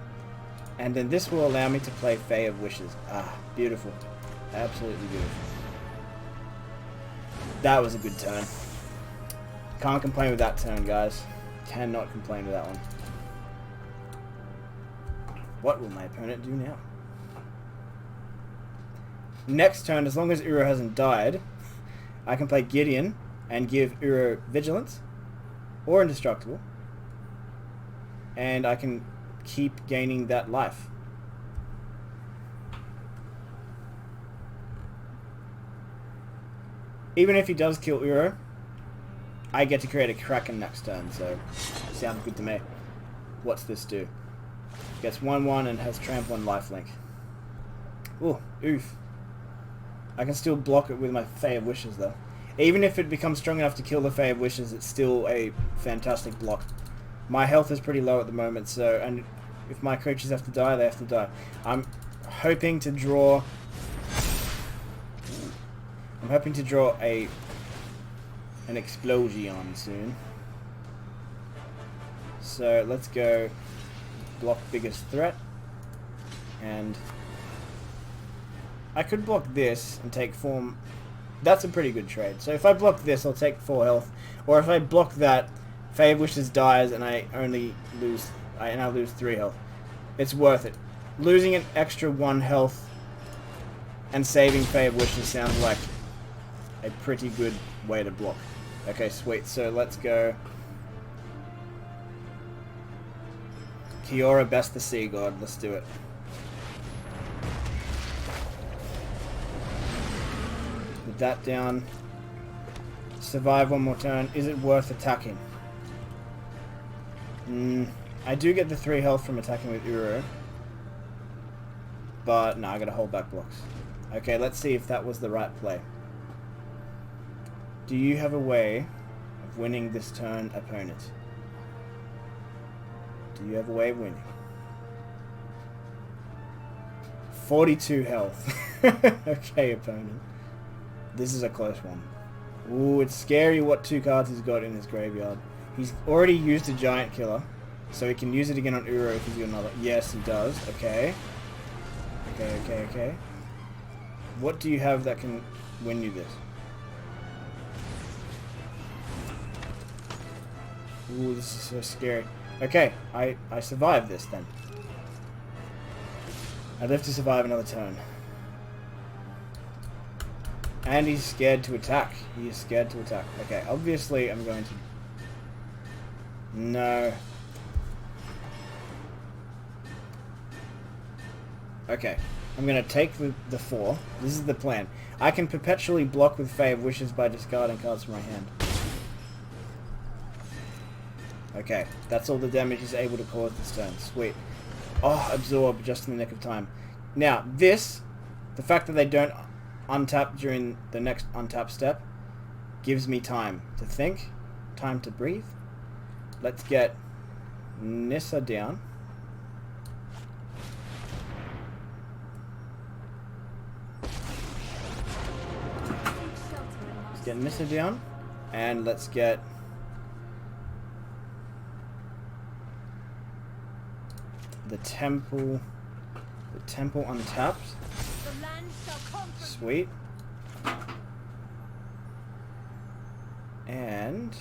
And then this will allow me to play Fae of Wishes. Ah, beautiful. Absolutely beautiful. That was a good turn. Can't complain with that turn, guys. Cannot complain with that one. What will my opponent do now? Next turn, as long as Uro hasn't died, I can play Gideon and give Uro Vigilance or Indestructible. And I can keep gaining that life. Even if he does kill Uro, I get to create a Kraken next turn, so sounds good to me. What's this do? Gets 1/1 and has trample and lifelink. Ooh, oof. I can still block it with my Fae of Wishes though. Even if it becomes strong enough to kill the Fae of Wishes, it's still a fantastic block. My health is pretty low at the moment, so, and if my creatures have to die, they have to die. I'm hoping to draw an explosion soon. So let's go block biggest threat, and I could block this and take form. That's a pretty good trade. So if I block this, I'll take 4 health, or if I block that, Fae of Wishes dies and I only lose, and I lose 3 health. It's worth it. Losing an extra 1 health and saving Fae of Wishes sounds like a pretty good way to block. Okay, sweet. So let's go Kiora best the Sea God. Let's do it. Put that down. Survive 1 more turn. Is it worth attacking? I do get the 3 health from attacking with Uro. But, no, I gotta hold back blocks. Okay, let's see if that was the right play. Do you have a way of winning this turn, opponent? Do you have a way of winning? 42 health. Okay, opponent. This is a close one. Ooh, it's scary what 2 cards he's got in his graveyard. He's already used a giant killer, so he can use it again on Uro if he's got another. Yes, he does. Okay. Okay. What do you have that can win you this? Ooh, this is so scary. Okay, I survived this then. I live to survive another turn. And he's scared to attack. He is scared to attack. Okay, obviously I'm going to... No. Okay, I'm going to take the 4. This is the plan. I can perpetually block with Fey of Wishes by discarding cards from my hand. Okay, that's all the damage he's able to cause this turn. Sweet. Oh, absorb just in the nick of time. Now, this, the fact that they don't untap during the next untap step, gives me time to think, time to breathe. Let's get Nissa down. Let's get Nissa down, and let's get the temple untapped. The land shall comfort. Sweet. And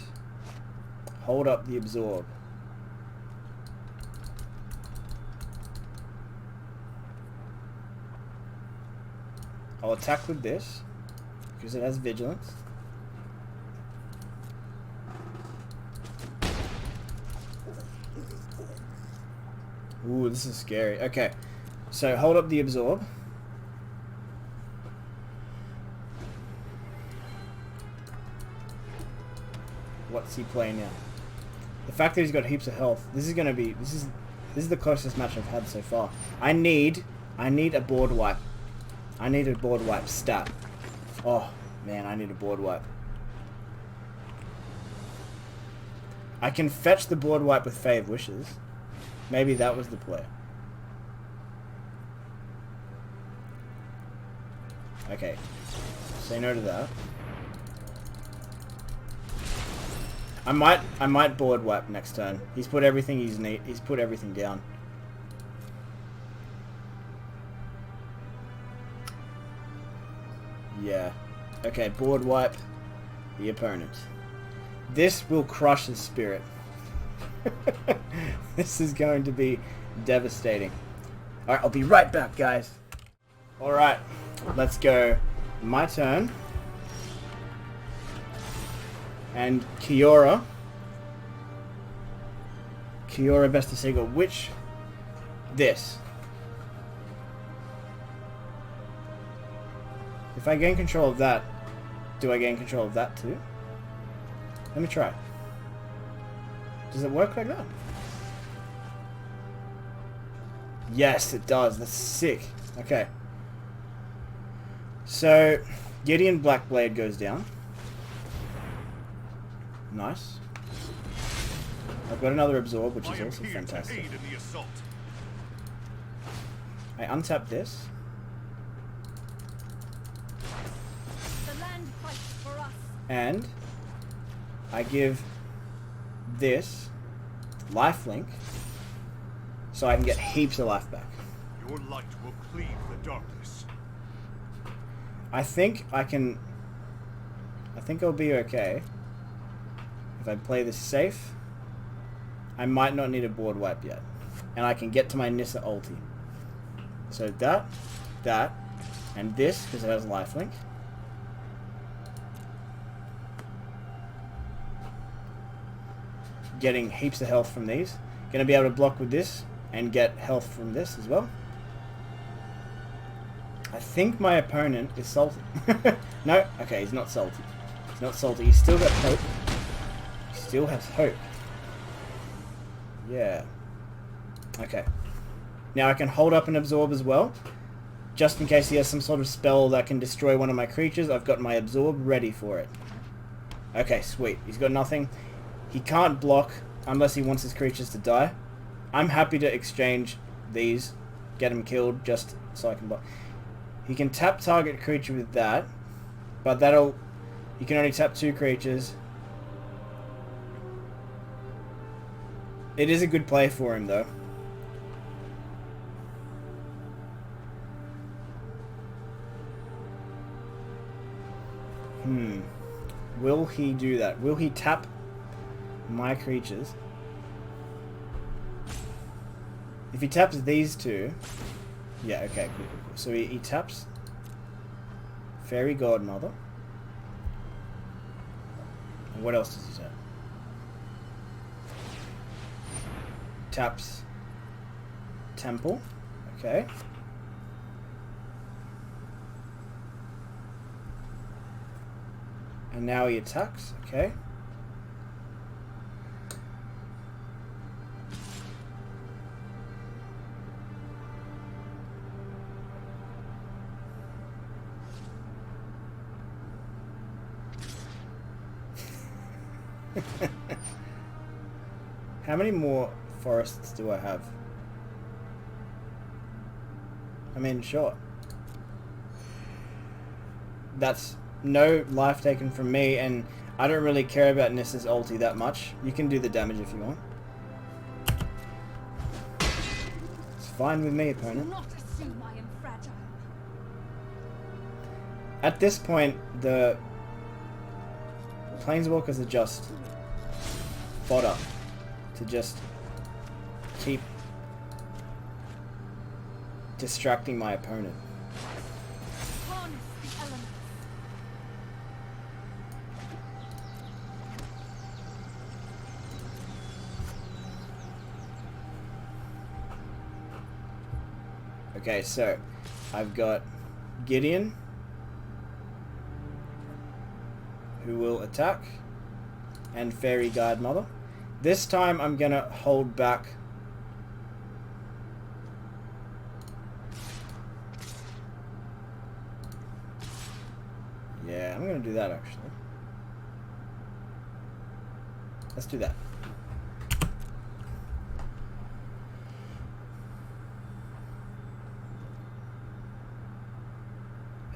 hold up the absorb. I'll attack with this because it has vigilance. Ooh, this is scary. Okay, so hold up the absorb. What's he playing now? The fact that he's got heaps of health. This is gonna be. This is the closest match I've had so far. I need a board wipe. I need a board wipe stat. Oh man, I need a board wipe. I can fetch the board wipe with Fey of Wishes. Maybe that was the play. Okay. Say no to that. I might board wipe next turn. He's put everything he's put everything down. Yeah. Okay, board wipe the opponent. This will crush his spirit. This is going to be devastating. Alright, I'll be right back, guys. Alright, let's go. My turn. And Kiora. Kiora best to Seagull. Which? This. If I gain control of that, do I gain control of that too? Let me try. Does it work like that? Yes, it does. That's sick. Okay. So, Gideon Blackblade goes down. Nice. I've got another absorb, which is also fantastic. I untap this. The land fights for us. And I give this lifelink so I can get heaps of life back. Your light will cleave the darkness. I think I'll be okay if I play this safe. I might not need a board wipe yet, and I can get to my Nissa ulti. So that, and this because it has lifelink. Getting heaps of health from these. Gonna be able to block with this and get health from this as well. I think my opponent is salty. No, okay, he's not salty. He's not salty. He's still got hope. He still has hope. Yeah. Okay. Now I can hold up and absorb as well. Just in case he has some sort of spell that can destroy one of my creatures, I've got my absorb ready for it. Okay, sweet. He's got nothing. He can't block unless he wants his creatures to die. I'm happy to exchange these, get him killed just so I can block. He can tap target creature with that, but you can only tap 2 creatures. It is a good play for him though. Will he do that? Will he tap my creatures? If he taps these 2... Yeah, okay, cool. So he taps Fairy Godmother. And what else does he tap? Taps Temple. Okay. And now he attacks. Okay. How many more forests do I have? I mean, sure. That's no life taken from me, and I don't really care about Nissa's ulti that much. You can do the damage if you want. It's fine with me, opponent. Do not assume I am fragile. At this point, the Planeswalkers are just fodder to just keep distracting my opponent. Harness the elements. Okay, so I've got Gideon, who will attack, and Fairy Godmother. This time I'm gonna hold back. Yeah, I'm gonna do that actually. Let's do that.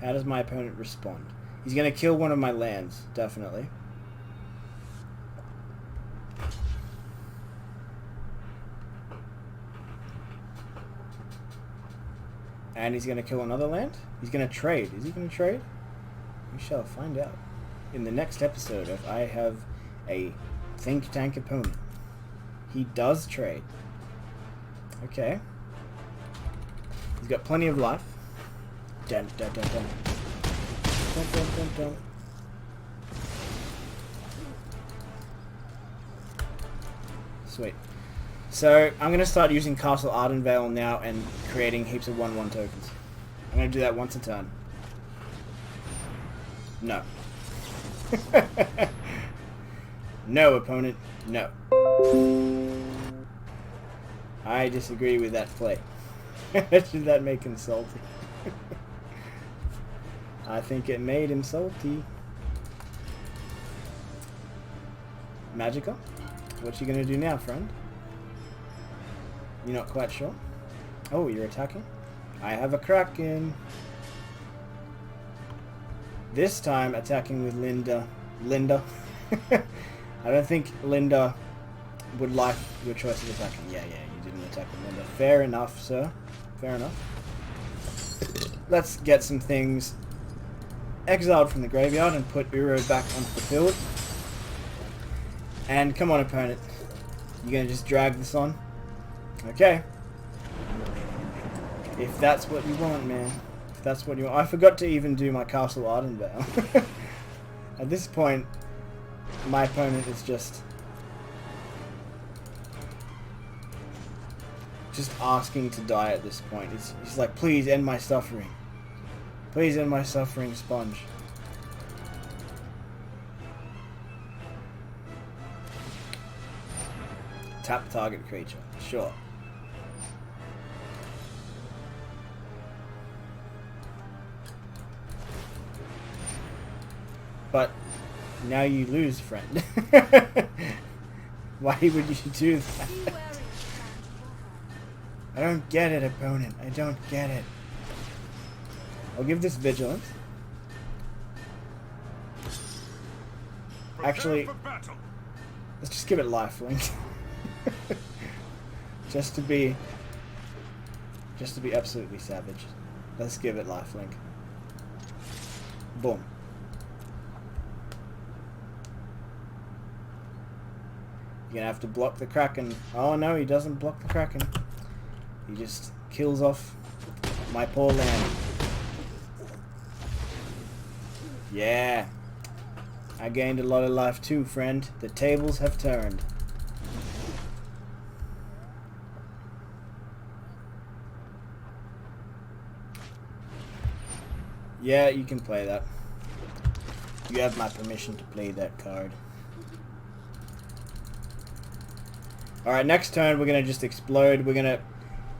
How does my opponent respond? He's gonna kill one of my lands, definitely. And he's gonna kill another land? He's gonna trade. Is he gonna trade? We shall find out in the next episode of I Have a Think Tank Opponent. He does trade. Okay. He's got plenty of life. Dun, dun, dun, dun. Dun, dun, dun, dun. Sweet. So, I'm going to start using Castle Ardenvale now and creating heaps of 1/1 tokens. I'm going to do that once a turn. No. No, opponent. No. I disagree with that play. Should that make him salty? I think it made him salty. Magica? What you gonna do now, friend? You're not quite sure? Oh, you're attacking? I have a Kraken. This time attacking with Linda. I don't think Linda would like your choice of attacking. Yeah, you didn't attack with Linda. Fair enough, sir. Fair enough. Let's get some things exiled from the graveyard and put Uro back onto the field. And come on, opponent. You gonna just drag this on? Okay. If that's what you want, man. If that's what you want. I forgot to even do my Castle Ardenvale. At this point, my opponent is just asking to die at this point. He's like, please end my suffering. Please end my suffering, Sponge. Tap target creature. Sure. But Now you lose, friend. Why would you do that? Be wary of land I don't get it, opponent. I don't get it. I'll give this vigilance. Actually, Prepare for battle. let's just give it lifelink. just to be absolutely savage. Let's give it lifelink. Boom. You're gonna have to block the Kraken. Oh no, he doesn't block the Kraken. He just kills off my poor land. Yeah. I gained a lot of life too, friend. The tables have turned. Yeah, you can play that. You have my permission to play that card. Alright, next turn we're going to just explode. We're going to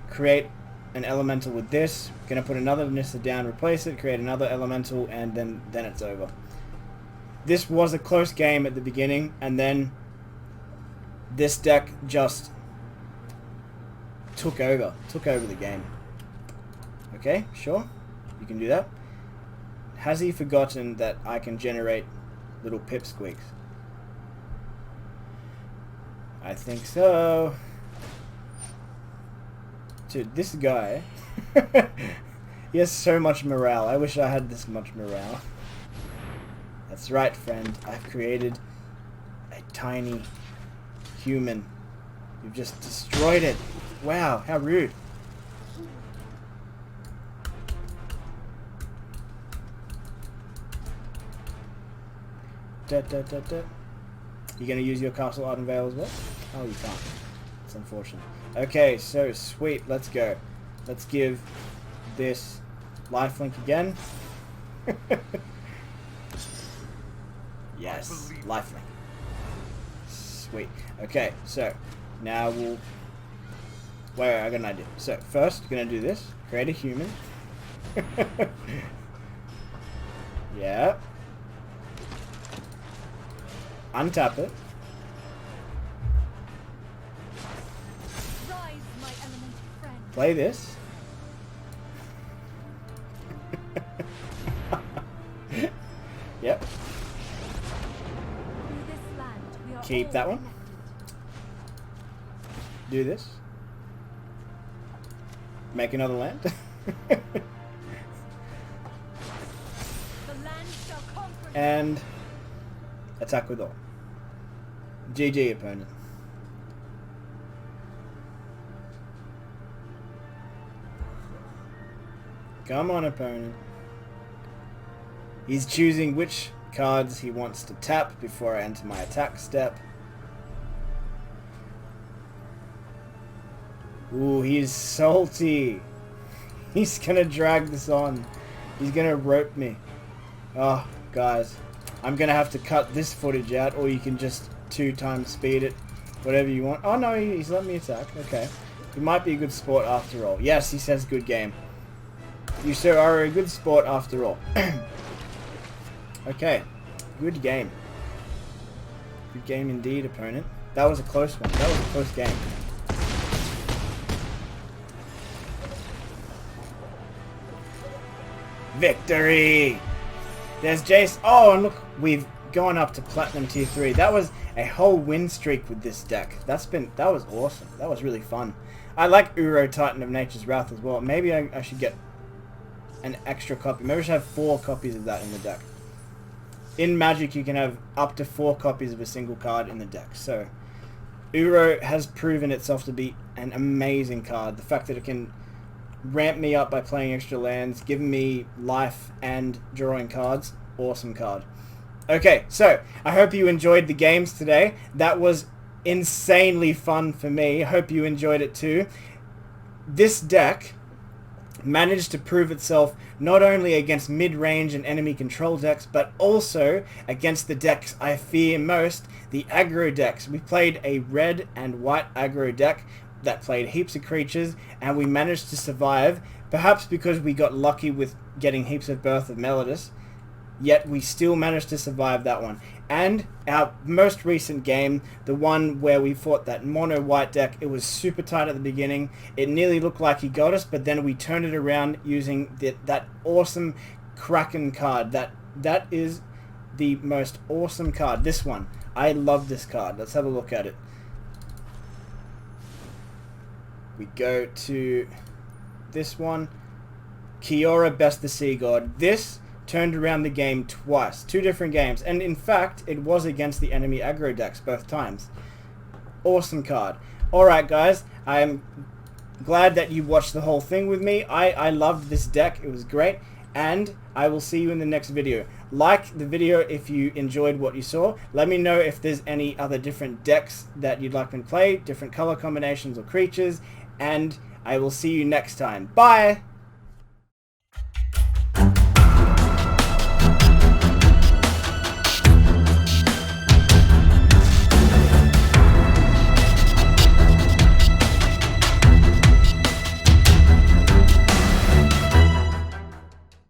create an elemental with this. We're going to put another Nissa down, replace it, create another elemental, and then it's over. This was a close game at the beginning, and then this deck just took over the game. Okay, sure, you can do that. Has he forgotten that I can generate little pipsqueaks? I think so. Dude, this guy, he has so much morale. I wish I had this much morale. That's right, friend. I've created a tiny human. You've just destroyed it. Wow, how rude. Da, da, da, da. You gonna use your Castle Arden Vale as well? Oh, you can't. It's unfortunate. Okay, so sweet. Let's go. Let's give this lifelink again. Yes, lifelink. Sweet. Okay, so now we'll. Wait, I got an idea. So first, we're gonna do this. Create a human. Yeah. Untap it. rise, my elemental friend. Play this. Yep. Through this land, we are Keep all that one. connected. Do this. Make another land. The land shall conquer. And attack with all. GG, opponent. Come on, opponent. He's choosing which cards he wants to tap before I enter my attack step. Ooh, he's salty. He's gonna drag this on. He's gonna rope me. Oh, guys. I'm gonna have to cut this footage out, or you can just 2x speed it. Whatever you want. Oh no, he's let me attack. Okay. He might be a good sport after all. Yes, he says good game. You sir are a good sport after all. Okay. Good game. Good game indeed, opponent. That was a close one. That was a close game. Victory! There's Jace. Oh, and look, we've gone up to Platinum Tier 3. That was a whole win streak with this deck. That was awesome. That was really fun. I like Uro, Titan of Nature's Wrath as well. Maybe I should get an extra copy. Maybe I should have 4 copies of that in the deck. In Magic, you can have up to 4 copies of a single card in the deck. So, Uro has proven itself to be an amazing card. The fact that it can ramp me up by playing extra lands, giving me life and drawing cards. Awesome card. Okay, so I hope you enjoyed the games today. That was insanely fun for me. I hope you enjoyed it too. This deck managed to prove itself not only against mid-range and enemy control decks, but also against the decks I fear most, the aggro decks. We played a red and white aggro deck that played heaps of creatures, and we managed to survive, perhaps because we got lucky with getting heaps of Birth of Melodus. yet we still managed to survive that one. And our most recent game, the one where we fought that mono white deck, it was super tight at the beginning. It nearly looked like he got us, but then we turned it around using that awesome Kraken card. That is the most awesome card. This one. I love this card. Let's have a look at it. We go to this one. Kiora, Best the Sea God. This turned around the game twice. 2 different games. And in fact, it was against the enemy aggro decks both times. Awesome card. Alright guys, I'm glad that you watched the whole thing with me. I loved this deck. It was great. And I will see you in the next video. Like the video if you enjoyed what you saw. Let me know if there's any other different decks that you'd like me to play, different color combinations or creatures, and I will see you next time. Bye!